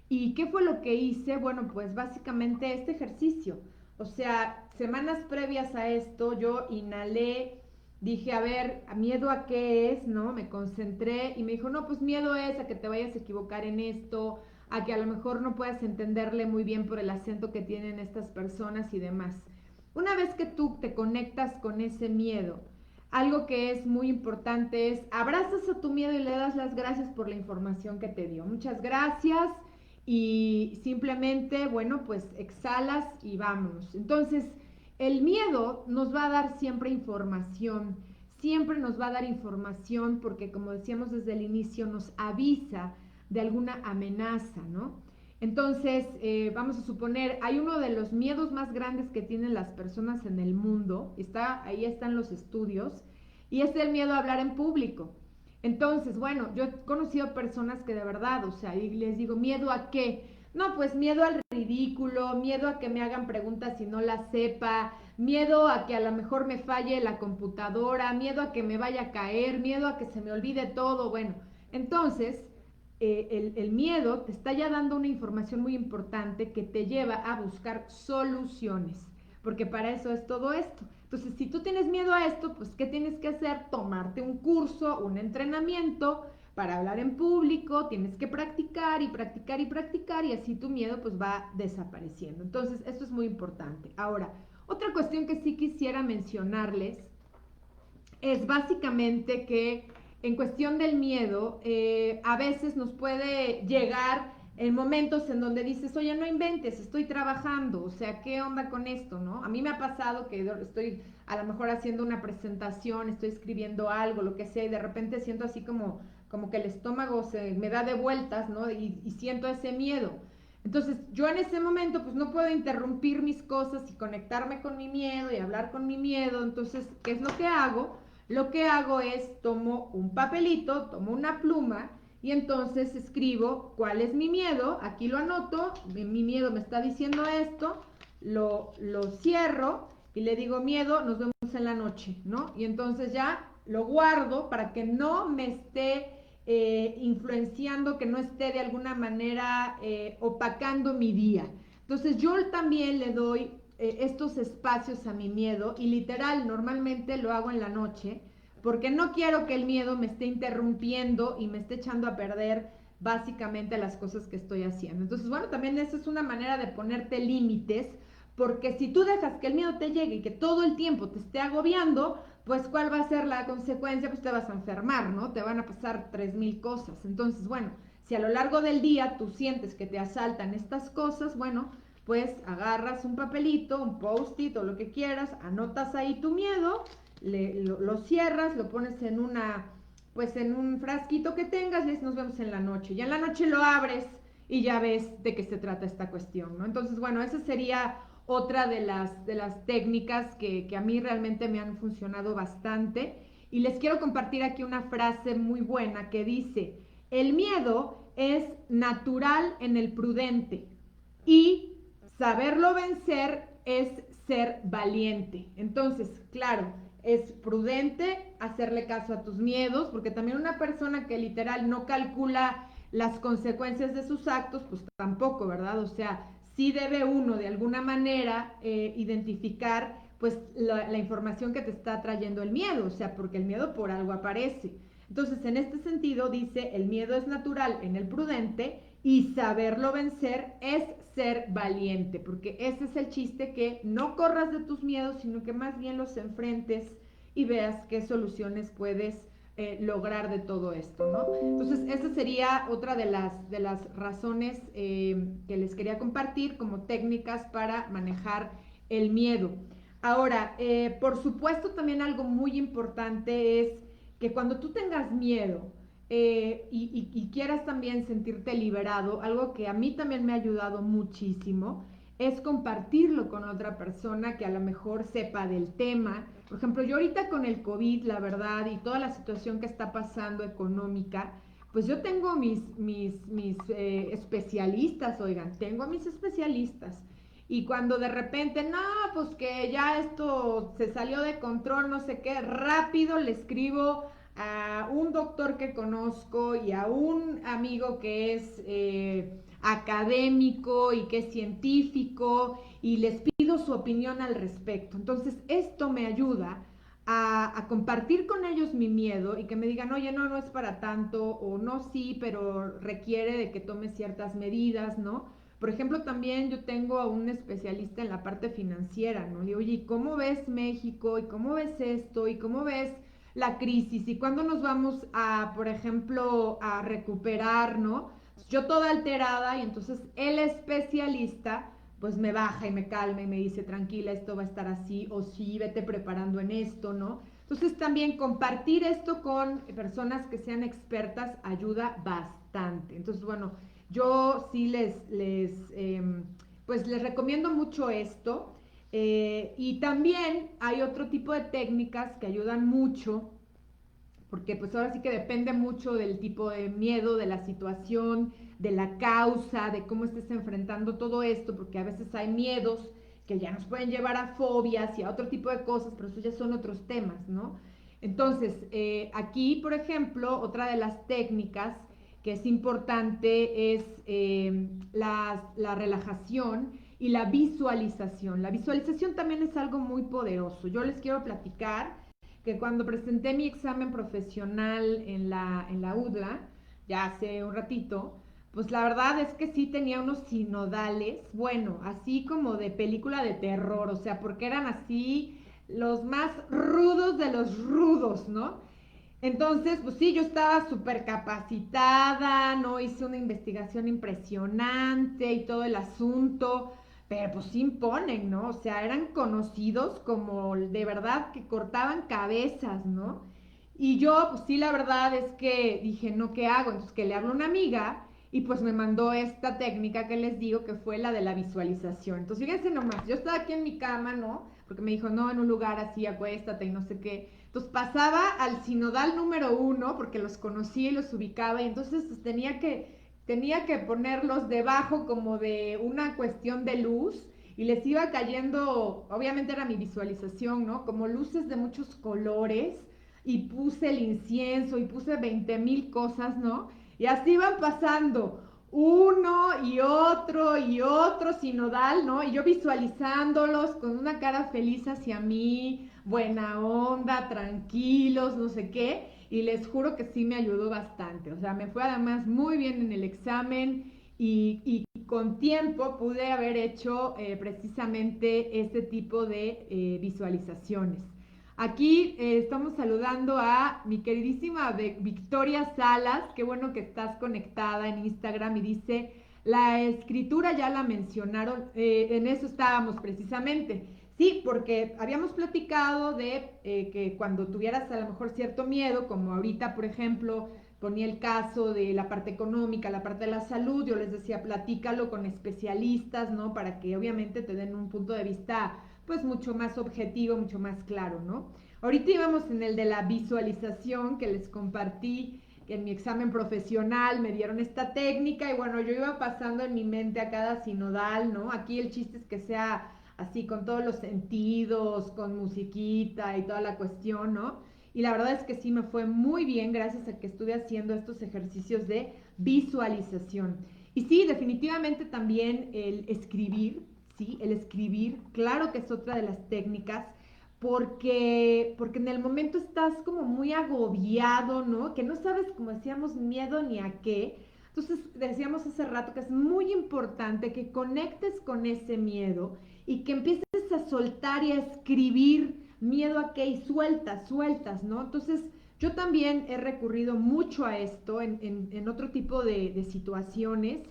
¿Y qué fue lo que hice? Bueno, pues básicamente este ejercicio. O sea, semanas previas a esto yo inhalé, dije, a ver, ¿miedo a qué es? ¿No? Me concentré y me dijo, no, pues miedo es a que te vayas a equivocar en esto, a que a lo mejor no puedas entenderle muy bien por el acento que tienen estas personas y demás. Una vez que tú te conectas con ese miedo, algo que es muy importante es abrazas a tu miedo y le das las gracias por la información que te dio. Muchas gracias y simplemente, bueno, pues exhalas y vámonos. Entonces, el miedo nos va a dar siempre nos va a dar información porque como decíamos desde el inicio nos avisa de alguna amenaza, ¿no? Entonces, vamos a suponer, hay uno de los miedos más grandes que tienen las personas en el mundo, ahí están los estudios, y es el miedo a hablar en público. Entonces, bueno, yo he conocido personas que de verdad, o sea, y les digo, ¿miedo a qué? No, pues miedo al ridículo, miedo a que me hagan preguntas y no las sepa, miedo a que a lo mejor me falle la computadora, miedo a que me vaya a caer, miedo a que se me olvide todo. Bueno, entonces el miedo te está ya dando una información muy importante que te lleva a buscar soluciones, porque para eso es todo esto. Entonces, si tú tienes miedo a esto, pues ¿qué tienes que hacer? Tomarte un curso, un entrenamiento para hablar en público, tienes que practicar y practicar y practicar y así tu miedo pues va desapareciendo. Entonces, esto es muy importante. Ahora, otra cuestión que sí quisiera mencionarles es básicamente que en cuestión del miedo, a veces nos puede llegar en momentos en donde dices, oye, no inventes, estoy trabajando, o sea, ¿qué onda con esto, no? A mí me ha pasado que estoy a lo mejor haciendo una presentación, estoy escribiendo algo, lo que sea, y de repente siento así como que el estómago me da de vueltas, ¿no? Y siento ese miedo. Entonces, yo en ese momento, pues no puedo interrumpir mis cosas y conectarme con mi miedo y hablar con mi miedo. Entonces, ¿qué es lo que hago? Lo que hago es tomo un papelito, tomo una pluma y entonces escribo cuál es mi miedo, aquí lo anoto, mi miedo me está diciendo esto, lo cierro y le digo miedo, nos vemos en la noche, ¿no? Y entonces ya lo guardo para que no me esté influenciando, que no esté de alguna manera opacando mi día. Entonces yo también le doy estos espacios a mi miedo y literal normalmente lo hago en la noche porque no quiero que el miedo me esté interrumpiendo y me esté echando a perder básicamente las cosas que estoy haciendo. Entonces, bueno, también esa es una manera de ponerte límites, porque si tú dejas que el miedo te llegue y que todo el tiempo te esté agobiando, pues ¿cuál va a ser la consecuencia? Pues te vas a enfermar, ¿no? Te van a pasar 3000 cosas. Entonces, bueno, si a lo largo del día tú sientes que te asaltan estas cosas, bueno, pues agarras un papelito, un post-it o lo que quieras, anotas ahí tu miedo, lo cierras, lo pones en pues en un frasquito que tengas y nos vemos en la noche. Ya en la noche lo abres y ya ves de qué se trata esta cuestión, ¿no? Entonces, bueno, esa sería otra de las técnicas que a mí realmente me han funcionado bastante. Y les quiero compartir aquí una frase muy buena que dice, el miedo es natural en el prudente y saberlo vencer es ser valiente. Entonces, claro, es prudente hacerle caso a tus miedos, porque también una persona que literal no calcula las consecuencias de sus actos, pues tampoco, ¿verdad? O sea, sí debe uno de alguna manera identificar pues la información que te está trayendo el miedo, o sea, porque el miedo por algo aparece. Entonces, en este sentido, dice, el miedo es natural en el prudente y saberlo vencer es ser valiente, porque ese es el chiste, que no corras de tus miedos, sino que más bien los enfrentes y veas qué soluciones puedes lograr de todo esto, ¿no? Entonces, esa sería otra de las razones que les quería compartir como técnicas para manejar el miedo. Ahora, por supuesto, también algo muy importante es que cuando tú tengas miedo y quieras también sentirte liberado, algo que a mí también me ha ayudado muchísimo, es compartirlo con otra persona que a lo mejor sepa del tema. Por ejemplo, yo ahorita con el COVID, la verdad, y toda la situación que está pasando económica, pues yo tengo mis especialistas, oigan, tengo a mis especialistas. Y cuando de repente, no, pues que ya esto se salió de control, no sé qué, rápido le escribo a un doctor que conozco y a un amigo que es académico y que es científico y les pido su opinión al respecto. Entonces, esto me ayuda a compartir con ellos mi miedo y que me digan, oye, no, no es para tanto, o no, sí, pero requiere de que tomes ciertas medidas, ¿no? Por ejemplo, también yo tengo a un especialista en la parte financiera, ¿no? Le digo, oye, ¿cómo ves México? ¿Y cómo ves esto? ¿Y cómo ves la crisis? ¿Y cuándo nos vamos a, por ejemplo, a recuperar, ¿no? Yo toda alterada y entonces el especialista pues me baja y me calma y me dice, tranquila, esto va a estar así, o sí, vete preparando en esto, ¿no? Entonces también compartir esto con personas que sean expertas ayuda bastante. Entonces, bueno, Yo sí pues les recomiendo mucho esto. Y también hay otro tipo de técnicas que ayudan mucho, porque pues ahora sí que depende mucho del tipo de miedo, de la situación, de la causa, de cómo estés enfrentando todo esto, porque a veces hay miedos que ya nos pueden llevar a fobias y a otro tipo de cosas, pero eso ya son otros temas, ¿no? Entonces, aquí, por ejemplo, otra de las técnicas que es importante es la relajación y la visualización. La visualización también es algo muy poderoso. Yo les quiero platicar que cuando presenté mi examen profesional en la UDLA, ya hace un ratito, pues la verdad es que sí tenía unos sinodales, bueno, así como de película de terror, o sea, porque eran así los más rudos de los rudos, ¿no? Entonces, pues sí, yo estaba súper capacitada, ¿no? Hice una investigación impresionante y todo el asunto, pero pues sí imponen, ¿no? O sea, eran conocidos como de verdad que cortaban cabezas, ¿no? Y yo, pues sí, la verdad es que dije, no, ¿qué hago? Entonces, que le hablo a una amiga y pues me mandó esta técnica que les digo que fue la de la visualización. Entonces, fíjense nomás, yo estaba aquí en mi cama, ¿no? Porque me dijo, no, en un lugar así, acuéstate y no sé qué. Entonces pasaba al sinodal número 1 porque los conocía y los ubicaba y entonces pues, tenía que ponerlos debajo como de una cuestión de luz y les iba cayendo, obviamente era mi visualización, ¿no? Como luces de muchos colores y puse el incienso y puse 20,000 cosas, ¿no? Y así iban pasando uno y otro sinodal, ¿no? Y yo visualizándolos con una cara feliz hacia mí, buena onda, tranquilos, no sé qué, y les juro que sí me ayudó bastante. O sea, me fue además muy bien en el examen y con tiempo pude haber hecho precisamente este tipo de visualizaciones. Aquí estamos saludando a mi queridísima Victoria Salas, qué bueno que estás conectada en Instagram y dice, la escritura ya la mencionaron, en eso estábamos precisamente. Sí, porque habíamos platicado de que cuando tuvieras a lo mejor cierto miedo, como ahorita, por ejemplo, ponía el caso de la parte económica, la parte de la salud, yo les decía, platícalo con especialistas, ¿no? Para que obviamente te den un punto de vista pues mucho más objetivo, mucho más claro, ¿no? Ahorita íbamos en el de la visualización que les compartí, que en mi examen profesional me dieron esta técnica y bueno, yo iba pasando en mi mente a cada sinodal, ¿no? Aquí el chiste es que sea así con todos los sentidos, con musiquita y toda la cuestión, ¿no? Y la verdad es que sí me fue muy bien gracias a que estuve haciendo estos ejercicios de visualización. Y sí, definitivamente también el escribir, sí, el escribir, claro que es otra de las técnicas, porque en el momento estás como muy agobiado, ¿no? Que no sabes, como decíamos, miedo ni a qué. Entonces decíamos hace rato que es muy importante que conectes con ese miedo y que empieces a soltar y a escribir miedo a qué y sueltas, ¿no? Entonces yo también he recurrido mucho a esto en otro tipo de situaciones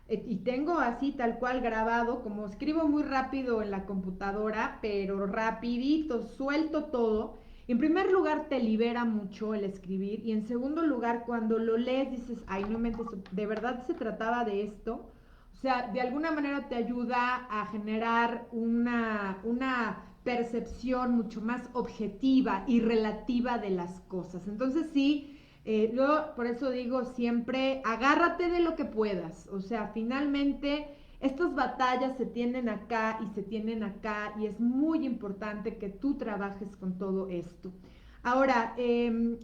y tengo así tal cual grabado, como escribo muy rápido en la computadora, pero rapidito, suelto todo. En primer lugar te libera mucho el escribir y en segundo lugar cuando lo lees dices, ay no mentes, de verdad se trataba de esto. O sea, de alguna manera te ayuda a generar una percepción mucho más objetiva y relativa de las cosas. Entonces sí, yo por eso digo siempre, agárrate de lo que puedas. O sea, finalmente estas batallas se tienen acá y se tienen acá y es muy importante que tú trabajes con todo esto. Ahora,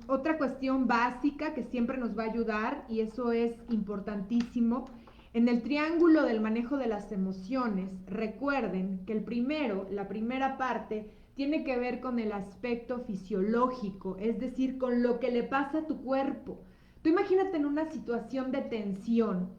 otra cuestión básica que siempre nos va a ayudar y eso es importantísimo. En el triángulo del manejo de las emociones, recuerden que la primera parte, tiene que ver con el aspecto fisiológico, es decir, con lo que le pasa a tu cuerpo. Tú imagínate en una situación de tensión,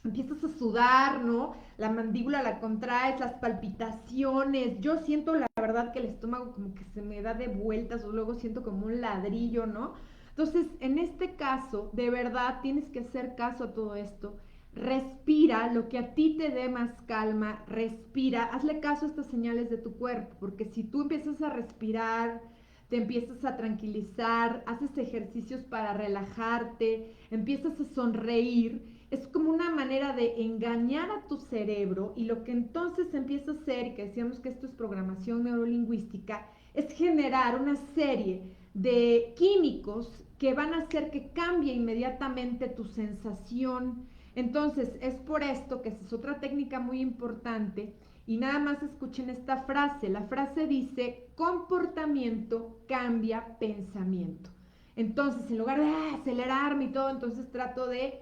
empiezas a sudar, ¿no? La mandíbula la contraes, las palpitaciones. Yo siento la verdad que el estómago como que se me da de vueltas o luego siento como un ladrillo, ¿no? Entonces, en este caso, de verdad tienes que hacer caso a todo esto. Respira lo que a ti te dé más calma, respira, hazle caso a estas señales de tu cuerpo, porque si tú empiezas a respirar, te empiezas a tranquilizar, haces ejercicios para relajarte, empiezas a sonreír es como una manera de engañar a tu cerebro, y lo que entonces empieza a hacer, y que decíamos que esto es programación neurolingüística, es generar una serie de químicos que van a hacer que cambie inmediatamente tu sensación. Entonces, es por esto que esa es otra técnica muy importante. Y nada más escuchen esta frase. La frase dice: comportamiento cambia pensamiento. Entonces, en lugar de acelerarme y todo, entonces trato de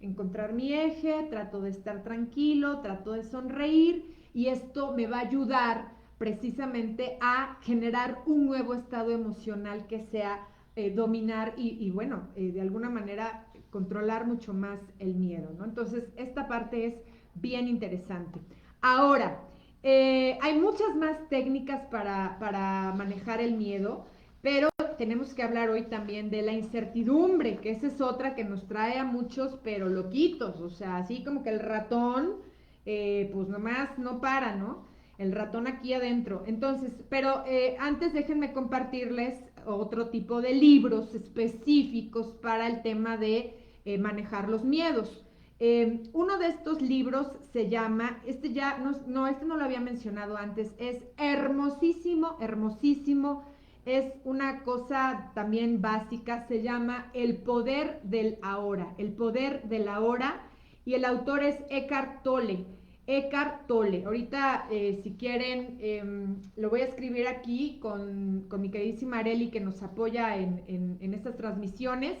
encontrar mi eje, trato de estar tranquilo, trato de sonreír, y esto me va a ayudar precisamente a generar un nuevo estado emocional que sea dominar y bueno, de alguna manera controlar mucho más el miedo, ¿no? Entonces, esta parte es bien interesante. Ahora, hay muchas más técnicas para manejar el miedo, pero tenemos que hablar hoy también de la incertidumbre, que esa es otra que nos trae a muchos, pero loquitos, o sea, así como que el ratón, pues nomás no para, ¿no? El ratón aquí adentro. Entonces, pero antes déjenme compartirles otro tipo de libros específicos para el tema de manejar los miedos. Uno de estos libros se llama, este ya, este no lo había mencionado antes, es hermosísimo, hermosísimo, es una cosa también básica, se llama El poder del ahora, El poder del ahora, y el autor es Eckhart Tolle. Eckhart Tolle. Ahorita, si quieren, lo voy a escribir aquí con mi queridísima Areli, que nos apoya en estas transmisiones,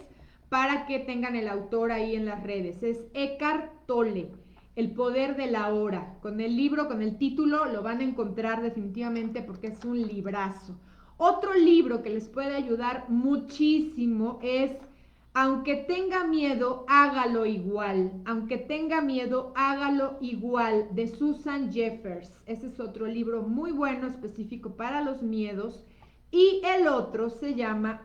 para que tengan el autor ahí en las redes. Es Eckhart Tolle, El poder de la hora. Con el libro, con el título, lo van a encontrar definitivamente porque es un librazo. Otro libro que les puede ayudar muchísimo es Aunque tenga miedo, hágalo igual. Aunque tenga miedo, hágalo igual, de Susan Jeffers. Ese es otro libro muy bueno, específico para los miedos. Y el otro se llama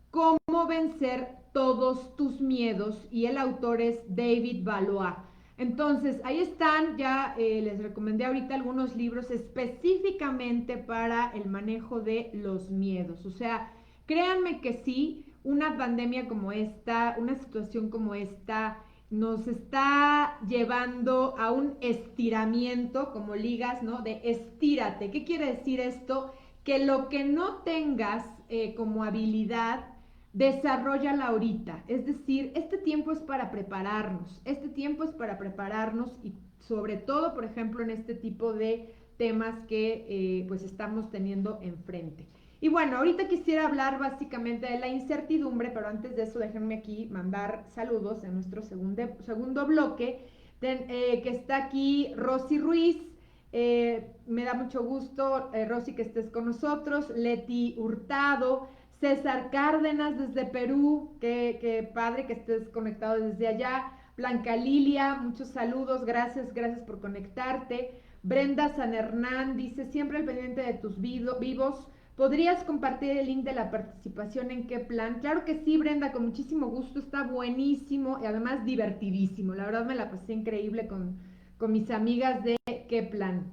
Cómo vencer todos tus miedos, y el autor es David Valois. Entonces, ahí están, ya les recomendé ahorita algunos libros específicamente para el manejo de los miedos. O sea, créanme que sí, una pandemia como esta, una situación como esta, nos está llevando a un estiramiento, como ligas, ¿no? De estírate. ¿Qué quiere decir esto? Que lo que no tengas como habilidad, desarrollala ahorita. Es decir, este tiempo es para prepararnos. Este tiempo es para prepararnos, y sobre todo, por ejemplo, en este tipo de temas que pues estamos teniendo enfrente. Y bueno, ahorita quisiera hablar básicamente de la incertidumbre, pero antes de eso déjenme aquí mandar saludos en nuestro segundo bloque, que está aquí Rosy Ruiz. Me da mucho gusto, Rosy, que estés con nosotros. Leti Hurtado, César Cárdenas desde Perú, qué padre que estés conectado desde allá. Blanca Lilia, muchos saludos, gracias por conectarte. Brenda San Hernán dice: siempre al pendiente de tus vivos. ¿Podrías compartir el link de la participación en Qué Plan? Claro que sí, Brenda, con muchísimo gusto, está buenísimo y además divertidísimo. La verdad me la pasé increíble con mis amigas de Qué Plan.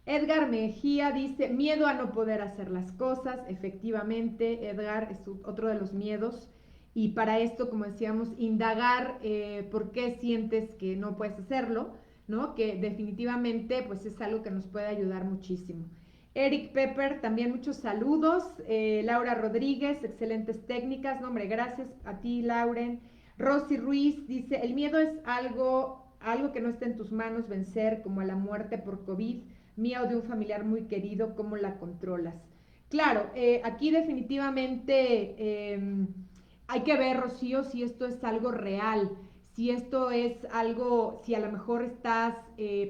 Edgar Mejía dice: miedo a no poder hacer las cosas. Efectivamente, Edgar, es otro de los miedos. Y para esto, como decíamos, indagar por qué sientes que no puedes hacerlo, ¿no? Que definitivamente pues es algo que nos puede ayudar muchísimo. Eric Pepper, también muchos saludos. Laura Rodríguez, excelentes técnicas. No, hombre, gracias a ti, Lauren. Rosy Ruiz dice: el miedo es algo que no está en tus manos vencer, como a la muerte por COVID, mía o de un familiar muy querido. ¿Cómo la controlas? Claro, aquí definitivamente hay que ver, Rocío, si esto es algo real, si esto es algo, si a lo mejor estás,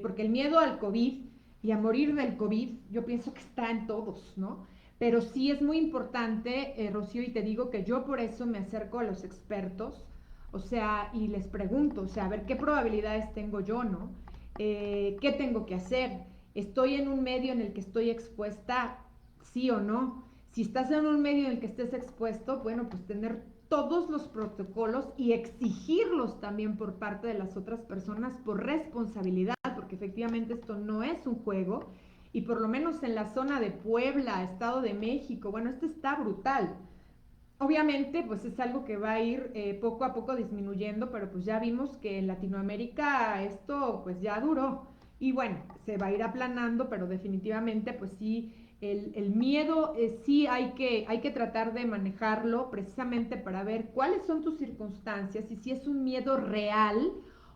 porque el miedo al COVID y a morir del COVID, yo pienso que está en todos, ¿no? Pero sí es muy importante, Rocío, y te digo que yo por eso me acerco a los expertos, o sea, y les pregunto, o sea, a ver qué probabilidades tengo yo, ¿no? ¿Qué tengo que hacer? ¿Estoy en un medio en el que estoy expuesta? ¿Sí o no? Si estás en un medio en el que estés expuesto, bueno, pues tener todos los protocolos y exigirlos también por parte de las otras personas por responsabilidad, porque efectivamente esto no es un juego, y por lo menos en la zona de Puebla, Estado de México, bueno, esto está brutal. obviamente, pues es algo que va a ir poco a poco disminuyendo, pero pues ya vimos que en Latinoamérica esto pues ya duró. Y bueno, se va a ir aplanando, pero definitivamente pues sí, el miedo sí hay que tratar de manejarlo precisamente para ver cuáles son tus circunstancias y si es un miedo real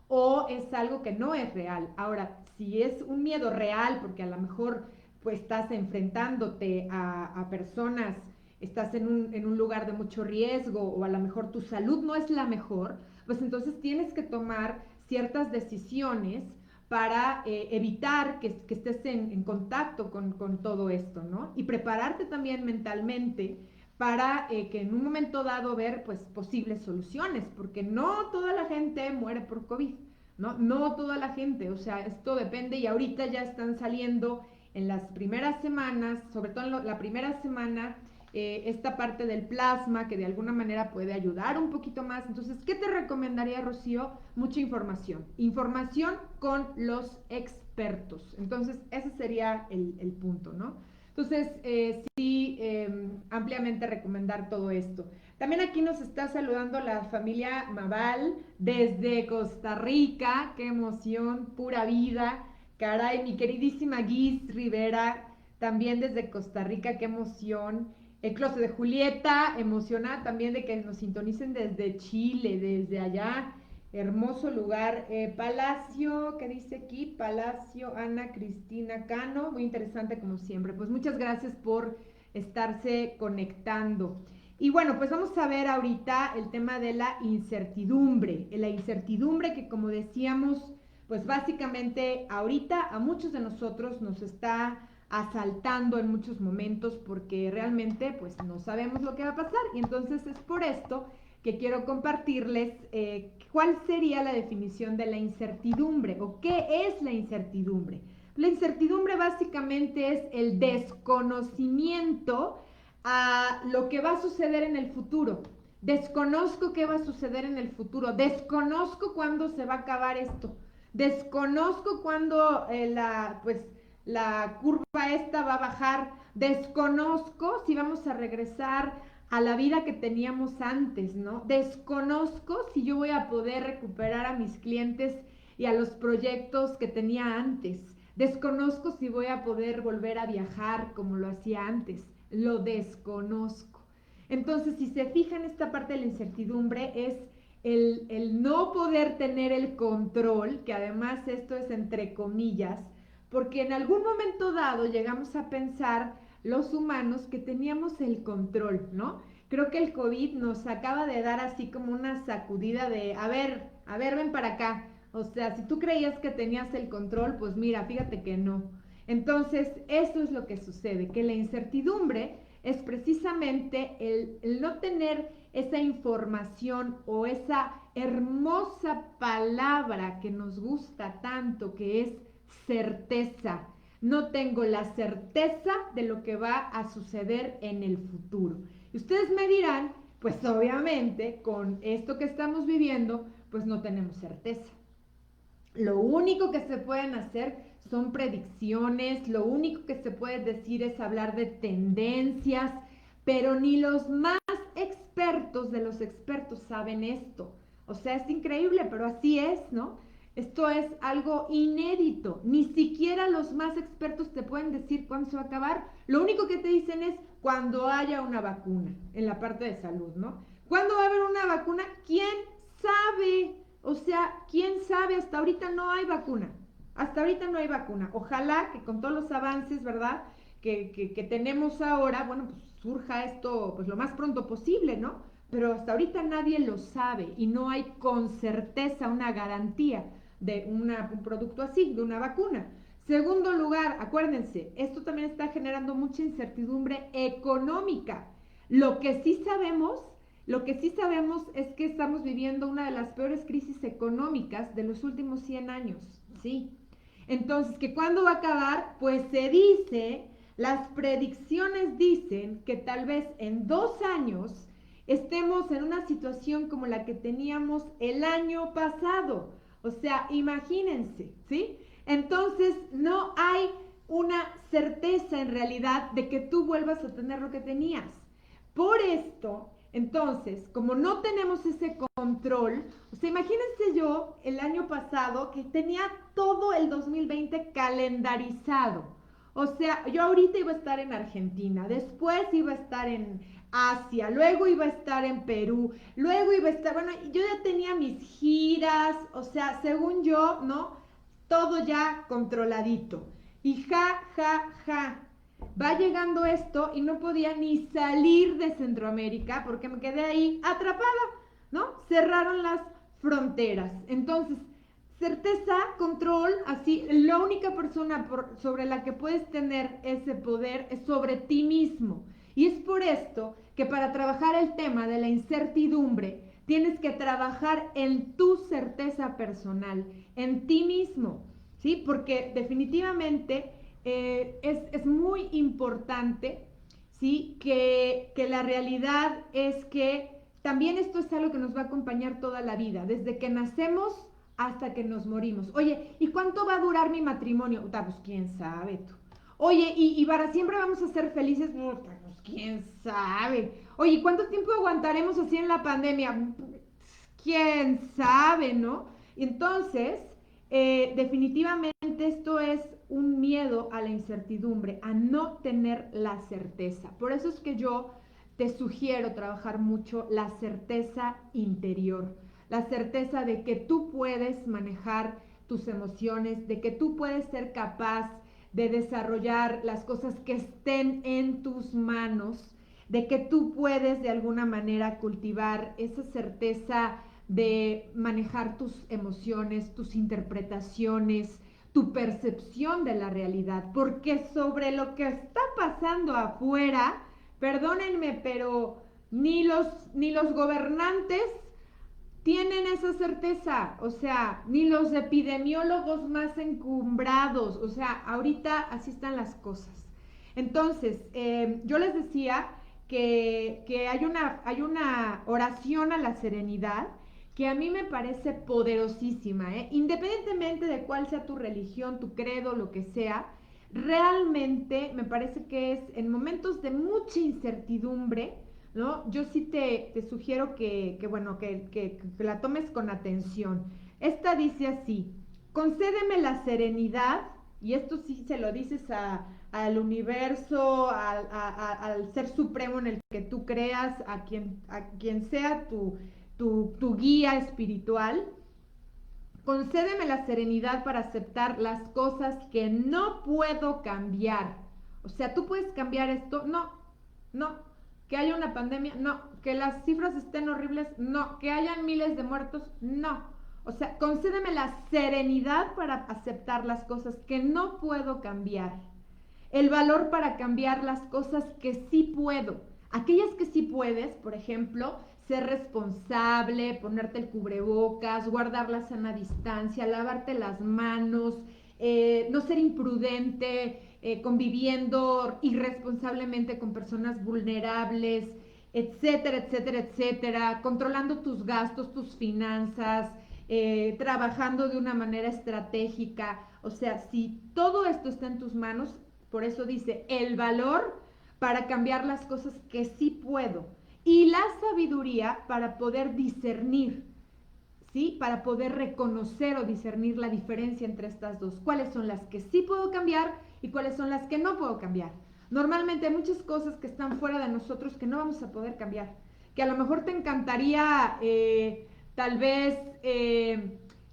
o es algo que no es real. Ahora, si es un miedo real, porque a lo mejor pues estás enfrentándote a personas, estás en un lugar de mucho riesgo o a lo mejor tu salud no es la mejor, pues entonces tienes que tomar ciertas decisiones para evitar que estés en contacto con todo esto, ¿no? Y prepararte también mentalmente para que en un momento dado ver pues posibles soluciones, porque no toda la gente muere por COVID, ¿no? No toda la gente, o sea, esto depende y ahorita ya están saliendo en las primeras semanas, sobre todo en la primera semana, esta parte del plasma que de alguna manera puede ayudar un poquito más. Entonces, ¿qué te recomendaría, Rocío? Mucha información. Información con los expertos. Entonces, ese sería el punto, ¿no? Entonces, sí, ampliamente recomendar todo esto. También aquí nos está saludando la familia Maval desde Costa Rica. Qué emoción, pura vida. Caray, mi queridísima Guis Rivera, también desde Costa Rica, qué emoción. El closet de Julieta, emocionada también de que nos sintonicen desde Chile, desde allá. Hermoso lugar. Palacio, ¿qué dice aquí? Palacio Ana Cristina Cano, muy interesante como siempre. Pues muchas gracias por estarse conectando. Y bueno, pues vamos a ver ahorita el tema de la incertidumbre. La incertidumbre que como decíamos, pues básicamente ahorita a muchos de nosotros nos está asaltando en muchos momentos porque realmente pues no sabemos lo que va a pasar y entonces es por esto que quiero compartirles cuál sería la definición de la incertidumbre o qué es la incertidumbre. La incertidumbre básicamente es el desconocimiento a lo que va a suceder en el futuro. Desconozco qué va a suceder en el futuro, desconozco cuándo se va a acabar esto, desconozco cuándo la curva esta va a bajar, desconozco si vamos a regresar a la vida que teníamos antes, ¿no? Desconozco si yo voy a poder recuperar a mis clientes y a los proyectos que tenía antes. Desconozco si voy a poder volver a viajar como lo hacía antes. Lo desconozco. Entonces, si se fijan, esta parte de la incertidumbre es el no poder tener el control, que además esto es entre comillas, porque en algún momento dado llegamos a pensar los humanos que teníamos el control, ¿no? Creo que el COVID nos acaba de dar así como una sacudida de, a ver, ven para acá. O sea, si tú creías que tenías el control, pues mira, fíjate que no. Entonces, eso es lo que sucede, que la incertidumbre es precisamente el no tener esa información o esa hermosa palabra que nos gusta tanto, que es certeza. No tengo la certeza de lo que va a suceder en el futuro. Y ustedes me dirán, pues obviamente con esto que estamos viviendo, pues no tenemos certeza. Lo único que se pueden hacer son predicciones, lo único que se puede decir es hablar de tendencias, pero ni los más expertos de los expertos saben esto. O sea, es increíble, pero así es, ¿no? Esto es algo inédito. Ni siquiera los más expertos te pueden decir cuándo se va a acabar. Lo único que te dicen es cuando haya una vacuna en la parte de salud, ¿no? ¿Cuándo va a haber una vacuna? ¿Quién sabe? O sea, ¿quién sabe? Hasta ahorita no hay vacuna. Hasta ahorita no hay vacuna. Ojalá que con todos los avances, ¿verdad? Que tenemos ahora, bueno, pues surja esto pues lo más pronto posible, ¿no? Pero hasta ahorita nadie lo sabe y no hay con certeza una garantía de un producto así, de una vacuna. Segundo lugar, acuérdense, esto también está generando mucha incertidumbre económica. Lo que sí sabemos lo que sí sabemos es que estamos viviendo una de las peores crisis económicas de los últimos 100 años, ¿sí? Entonces, ¿que cuándo va a acabar? Pues se dice, las predicciones dicen que tal vez en 2 años estemos en una situación como la que teníamos el año pasado. O sea, imagínense, ¿sí? Entonces, no hay una certeza en realidad de que tú vuelvas a tener lo que tenías. Por esto Entonces, como no tenemos ese control, o sea, imagínense yo el año pasado que tenía todo el 2020 calendarizado. O sea, yo ahorita iba a estar en Argentina, después iba a estar en Asia, luego iba a estar en Perú, luego iba a estar, bueno, yo ya tenía mis giras, o sea, según yo, ¿no? Todo ya controladito. Y ja, ja, ja, va llegando esto y no podía ni salir de Centroamérica porque me quedé ahí atrapada, ¿no? Cerraron las fronteras. Entonces, certeza, control, así, la única persona sobre la que puedes tener ese poder es sobre ti mismo. Y es por esto que para trabajar el tema de la incertidumbre, tienes que trabajar en tu certeza personal, en ti mismo, ¿sí? Porque definitivamente es muy importante, ¿sí? Que la realidad es que también esto es algo que nos va a acompañar toda la vida, desde que nacemos hasta que nos morimos. Oye, ¿y cuánto va a durar mi matrimonio? Pues quién sabe tú. Oye, ¿y para siempre vamos a ser felices? Pues quién sabe. Oye, ¿cuánto tiempo aguantaremos así en la pandemia? Quién sabe, ¿no? Entonces, definitivamente esto es un miedo a la incertidumbre, a no tener la certeza. Por eso es que yo te sugiero trabajar mucho la certeza interior, la certeza de que tú puedes manejar tus emociones, de que tú puedes ser capaz de desarrollar las cosas que estén en tus manos, de que tú puedes de alguna manera cultivar esa certeza de manejar tus emociones, tus interpretaciones, tu percepción de la realidad, porque sobre lo que está pasando afuera, perdónenme, pero ni los gobernantes tienen esa certeza, o sea, ni los epidemiólogos más encumbrados, o sea, ahorita así están las cosas. Entonces, yo les decía que hay una oración a la serenidad que a mí me parece poderosísima, ¿eh? Independientemente de cuál sea tu religión, tu credo, lo que sea, realmente me parece que es en momentos de mucha incertidumbre, ¿no? Yo sí te sugiero bueno, que la tomes con atención. Esta dice así: concédeme la serenidad, y esto sí se lo dices al universo, al ser supremo en el que tú creas, a quien sea tu guía espiritual. Concédeme la serenidad para aceptar las cosas que no puedo cambiar. O sea, ¿tú puedes cambiar esto? No, no. ¿Que haya una pandemia? No. ¿Que las cifras estén horribles? No. ¿Que hayan miles de muertos? No. O sea, concédeme la serenidad para aceptar las cosas que no puedo cambiar. El valor para cambiar las cosas que sí puedo. Aquellas que sí puedes, por ejemplo, ser responsable, ponerte el cubrebocas, guardar la sana distancia, lavarte las manos, no ser imprudente, conviviendo irresponsablemente con personas vulnerables, etcétera, etcétera, etcétera, controlando tus gastos, tus finanzas, trabajando de una manera estratégica. O sea, si todo esto está en tus manos, por eso dice el valor para cambiar las cosas que sí puedo y la sabiduría para poder discernir, ¿sí? Para poder reconocer o discernir la diferencia entre estas dos. ¿Cuáles son las que sí puedo cambiar y cuáles son las que no puedo cambiar? Normalmente hay muchas cosas que están fuera de nosotros que no vamos a poder cambiar. Que a lo mejor te encantaría tal vez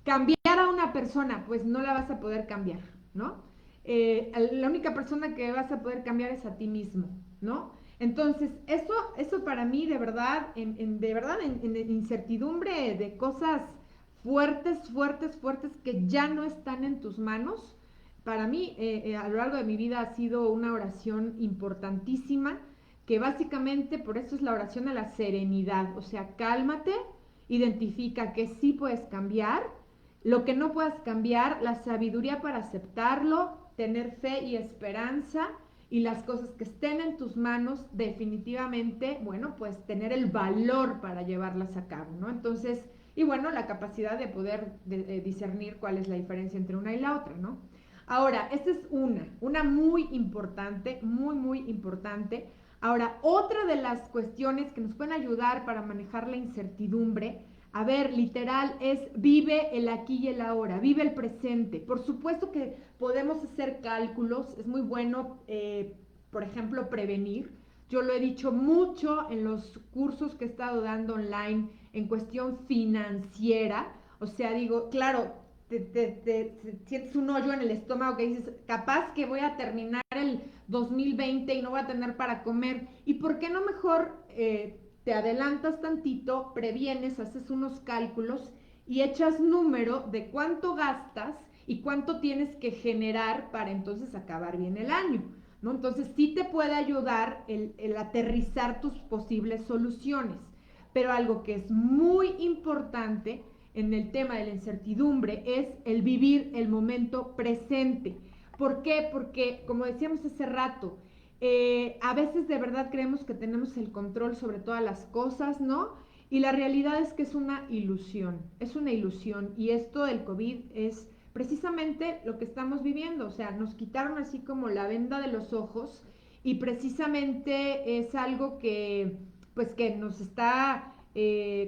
cambiar a una persona, pues no la vas a poder cambiar, ¿no? La única persona que vas a poder cambiar es a ti mismo, ¿no? Entonces, eso para mí, de verdad, en incertidumbre de cosas fuertes, fuertes, fuertes que ya no están en tus manos, para mí, a lo largo de mi vida ha sido una oración importantísima, que básicamente por eso es la oración a la serenidad. O sea, cálmate, identifica que sí puedes cambiar, lo que no puedas cambiar, la sabiduría para aceptarlo, tener fe y esperanza, y las cosas que estén en tus manos, definitivamente, bueno, pues tener el valor para llevarlas a cabo, ¿no? Entonces, y bueno, la capacidad de poder discernir cuál es la diferencia entre una y la otra, ¿no? Ahora, esta es una muy importante, muy, muy importante. Ahora, otra de las cuestiones que nos pueden ayudar para manejar la incertidumbre, a ver, literal, es vive el aquí y el ahora, vive el presente. Por supuesto que podemos hacer cálculos, es muy bueno, por ejemplo, prevenir. Yo lo he dicho mucho en los cursos que he estado dando online en cuestión financiera. O sea, digo, claro, te sientes un hoyo en el estómago que dices, capaz que voy a terminar el 2020 y no voy a tener para comer. ¿Y por qué no mejor te adelantas tantito, previenes, haces unos cálculos y echas número de cuánto gastas y cuánto tienes que generar para entonces acabar bien el año? ¿No? Entonces sí te puede ayudar el aterrizar tus posibles soluciones. Pero algo que es muy importante en el tema de la incertidumbre es el vivir el momento presente. ¿Por qué? Porque, como decíamos hace rato, a veces de verdad creemos que tenemos el control sobre todas las cosas, ¿no? Y la realidad es que es una ilusión. Y esto del COVID es precisamente lo que estamos viviendo. O sea, nos quitaron así como la venda de los ojos y precisamente es algo que, pues, que nos está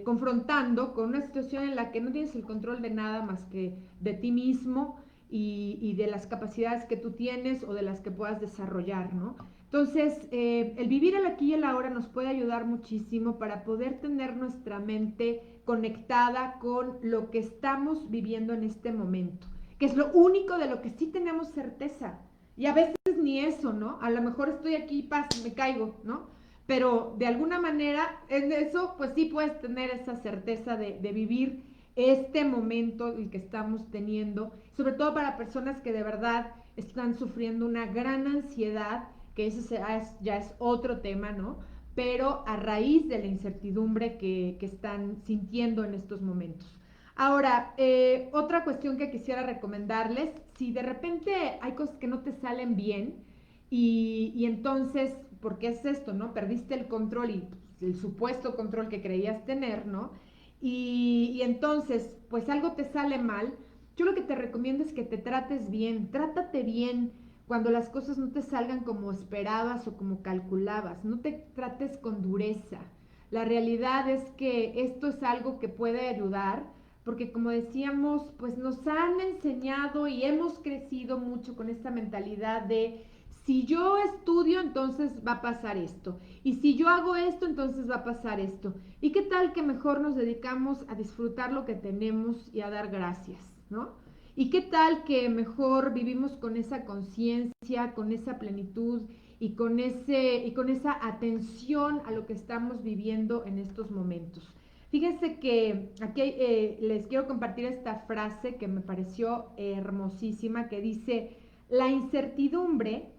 confrontando con una situación en la que no tienes el control de nada más que de ti mismo y de las capacidades que tú tienes o de las que puedas desarrollar, ¿no? Entonces, el vivir el aquí y el ahora nos puede ayudar muchísimo para poder tener nuestra mente conectada con lo que estamos viviendo en este momento, que es lo único de lo que sí tenemos certeza. Y a veces ni eso, ¿no? A lo mejor estoy aquí, paz, me caigo, ¿no? Pero de alguna manera en eso, pues sí puedes tener esa certeza de vivir este momento el que estamos teniendo, sobre todo para personas que de verdad están sufriendo una gran ansiedad, que eso ya es otro tema, ¿no? Pero a raíz de la incertidumbre que están sintiendo en estos momentos. Ahora, otra cuestión que quisiera recomendarles, si de repente hay cosas que no te salen bien y entonces, ¿por qué es esto, no? Perdiste el control y el supuesto control que creías tener, ¿no? Y entonces, pues algo te sale mal, yo lo que te recomiendo es que te trates bien, trátate bien cuando las cosas no te salgan como esperabas o como calculabas, no te trates con dureza. La realidad es que esto es algo que puede ayudar porque como decíamos, pues nos han enseñado y hemos crecido mucho con esta mentalidad de si yo estudio, entonces va a pasar esto. Y si yo hago esto, entonces va a pasar esto. ¿Y qué tal que mejor nos dedicamos a disfrutar lo que tenemos y a dar gracias, ¿no? ¿Y qué tal que mejor vivimos con esa conciencia, con esa plenitud y con esa atención a lo que estamos viviendo en estos momentos? Fíjense que aquí les quiero compartir esta frase que me pareció hermosísima, que dice, la incertidumbre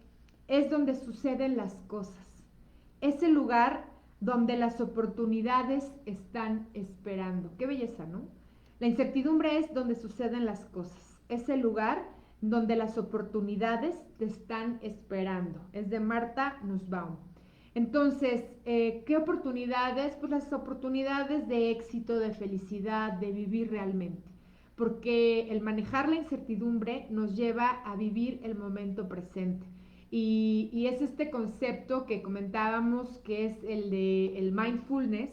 es donde suceden las cosas. Es el lugar donde las oportunidades están esperando. Qué belleza, ¿no? La incertidumbre es donde suceden las cosas. Es el lugar donde las oportunidades te están esperando. Es de Marta Nussbaum. Entonces, ¿qué oportunidades? Pues las oportunidades de éxito, de felicidad, de vivir realmente. Porque el manejar la incertidumbre nos lleva a vivir el momento presente. Y es este concepto que comentábamos que es el de el mindfulness,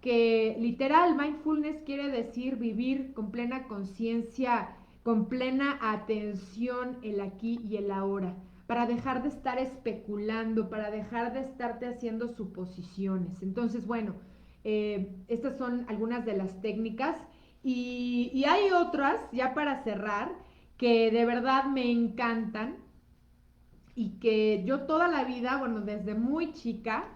que literal mindfulness quiere decir vivir con plena conciencia, con plena atención el aquí y el ahora, para dejar de estar especulando, para dejar de estarte haciendo suposiciones. Entonces, bueno, estas son algunas de las técnicas y hay otras, ya para cerrar, que de verdad me encantan y que yo toda la vida, bueno, desde muy chica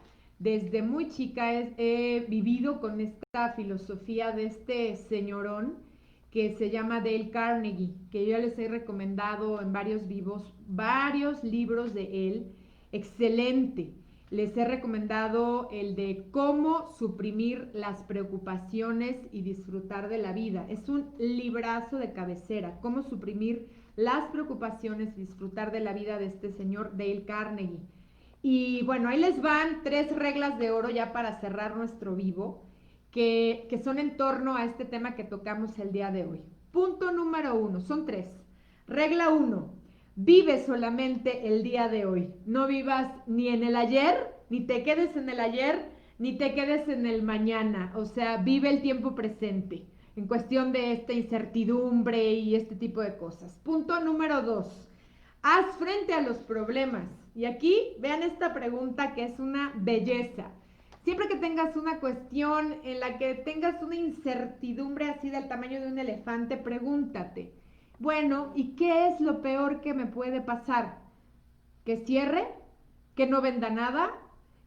he vivido con esta filosofía de este señorón que se llama Dale Carnegie, que yo les he recomendado en varios vivos, varios libros de él, excelente. Les he recomendado el de cómo suprimir las preocupaciones y disfrutar de la vida. Es un librazo de cabecera, cómo suprimir las preocupaciones y disfrutar de la vida de este señor Dale Carnegie. Y bueno, ahí les van 3 reglas de oro ya para cerrar nuestro vivo, que son en torno a este tema que tocamos el día de hoy. Punto número 1, son 3. Regla 1, vive solamente el día de hoy. No vivas ni en el ayer ni te quedes en el ayer, ni te quedes en el mañana. O sea, vive el tiempo presente en cuestión de esta incertidumbre y este tipo de cosas. Punto número 2. Haz frente a los problemas. Y aquí vean esta pregunta que es una belleza. Siempre que tengas una cuestión en la que tengas una incertidumbre así del tamaño de un elefante, pregúntate, bueno, ¿y qué es lo peor que me puede pasar? ¿Que cierre? ¿Que no venda nada?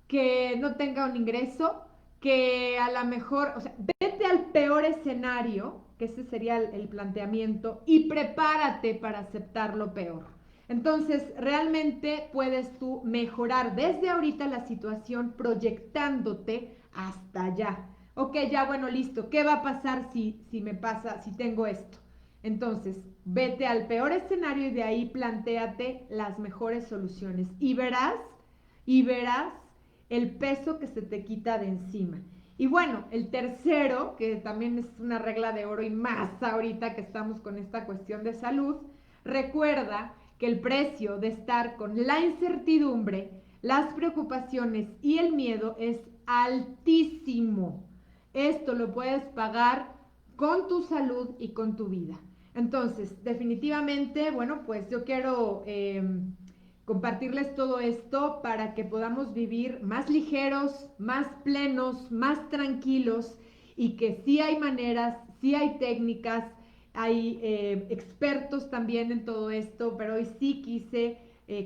¿Que no tenga un ingreso? Que a lo mejor, o sea, vete al peor escenario, que ese sería el planteamiento, y prepárate para aceptar lo peor. Entonces, realmente puedes tú mejorar desde ahorita la situación proyectándote hasta allá. Ok, ya bueno, listo. ¿Qué va a pasar si me pasa, si tengo esto? Entonces, vete al peor escenario y de ahí plantéate las mejores soluciones y verás el peso que se te quita de encima. Y bueno, el tercero, que también es una regla de oro y más ahorita que estamos con esta cuestión de salud, recuerda que el precio de estar con la incertidumbre, las preocupaciones y el miedo es altísimo. Esto lo puedes pagar con tu salud y con tu vida. Entonces, definitivamente, bueno, pues yo quiero compartirles todo esto para que podamos vivir más ligeros, más plenos, más tranquilos y que sí hay maneras, sí hay técnicas, hay expertos también en todo esto, pero hoy sí quise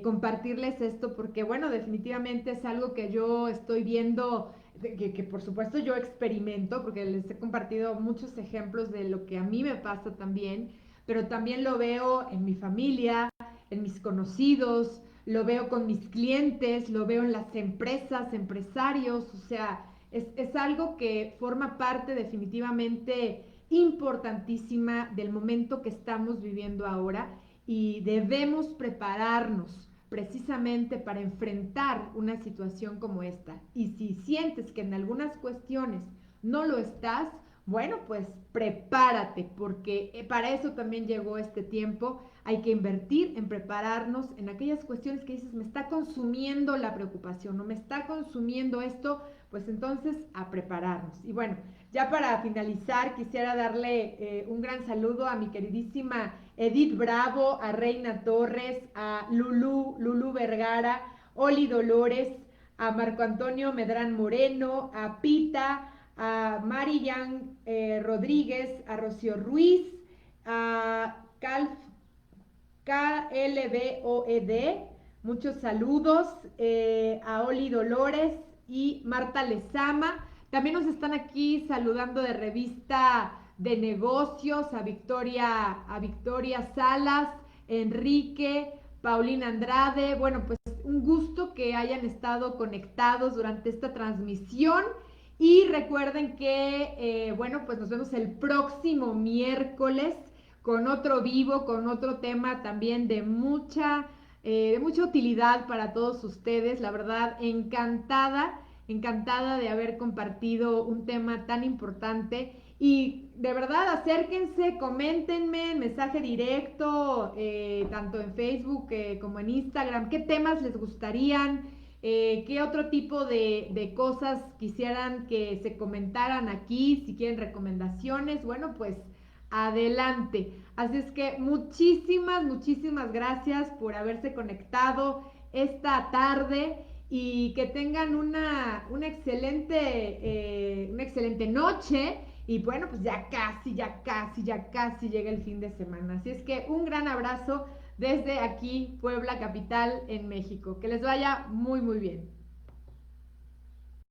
compartirles esto porque, bueno, definitivamente es algo que yo estoy viendo, que por supuesto yo experimento, porque les he compartido muchos ejemplos de lo que a mí me pasa también, pero también lo veo en mi familia, en mis conocidos, lo veo con mis clientes, lo veo en las empresas, empresarios, o sea, es algo que forma parte definitivamente importantísima del momento que estamos viviendo ahora y debemos prepararnos precisamente para enfrentar una situación como esta. Y si sientes que en algunas cuestiones no lo estás, bueno, pues prepárate, porque para eso también llegó este tiempo. Hay que invertir en prepararnos en aquellas cuestiones que dices, me está consumiendo la preocupación, no me está consumiendo esto, pues entonces a prepararnos. Y bueno, ya para finalizar, quisiera darle un gran saludo a mi queridísima Edith Bravo, a Reina Torres, a Lulu Vergara, Oli Dolores, a Marco Antonio Medrán Moreno, a Pita, a Marian Rodríguez, a Rocío Ruiz, a KLBOED, muchos saludos, a Oli Dolores y Marta Lezama. También nos están aquí saludando de Revista de Negocios, a Victoria Salas, Enrique, Paulina Andrade. Bueno, pues un gusto que hayan estado conectados durante esta transmisión. Y recuerden que, bueno, pues nos vemos el próximo miércoles con otro vivo, con otro tema también de mucha utilidad para todos ustedes. La verdad, encantada de haber compartido un tema tan importante. Y de verdad, acérquense, coméntenme en mensaje directo, tanto en Facebook como en Instagram, qué temas les gustarían, qué otro tipo de cosas quisieran que se comentaran aquí, si quieren recomendaciones, bueno, pues adelante. Así es que muchísimas gracias por haberse conectado esta tarde y que tengan una excelente noche. Y bueno, pues ya casi llega el fin de semana. Así es que un gran abrazo desde aquí, Puebla Capital, en México. Que les vaya muy bien.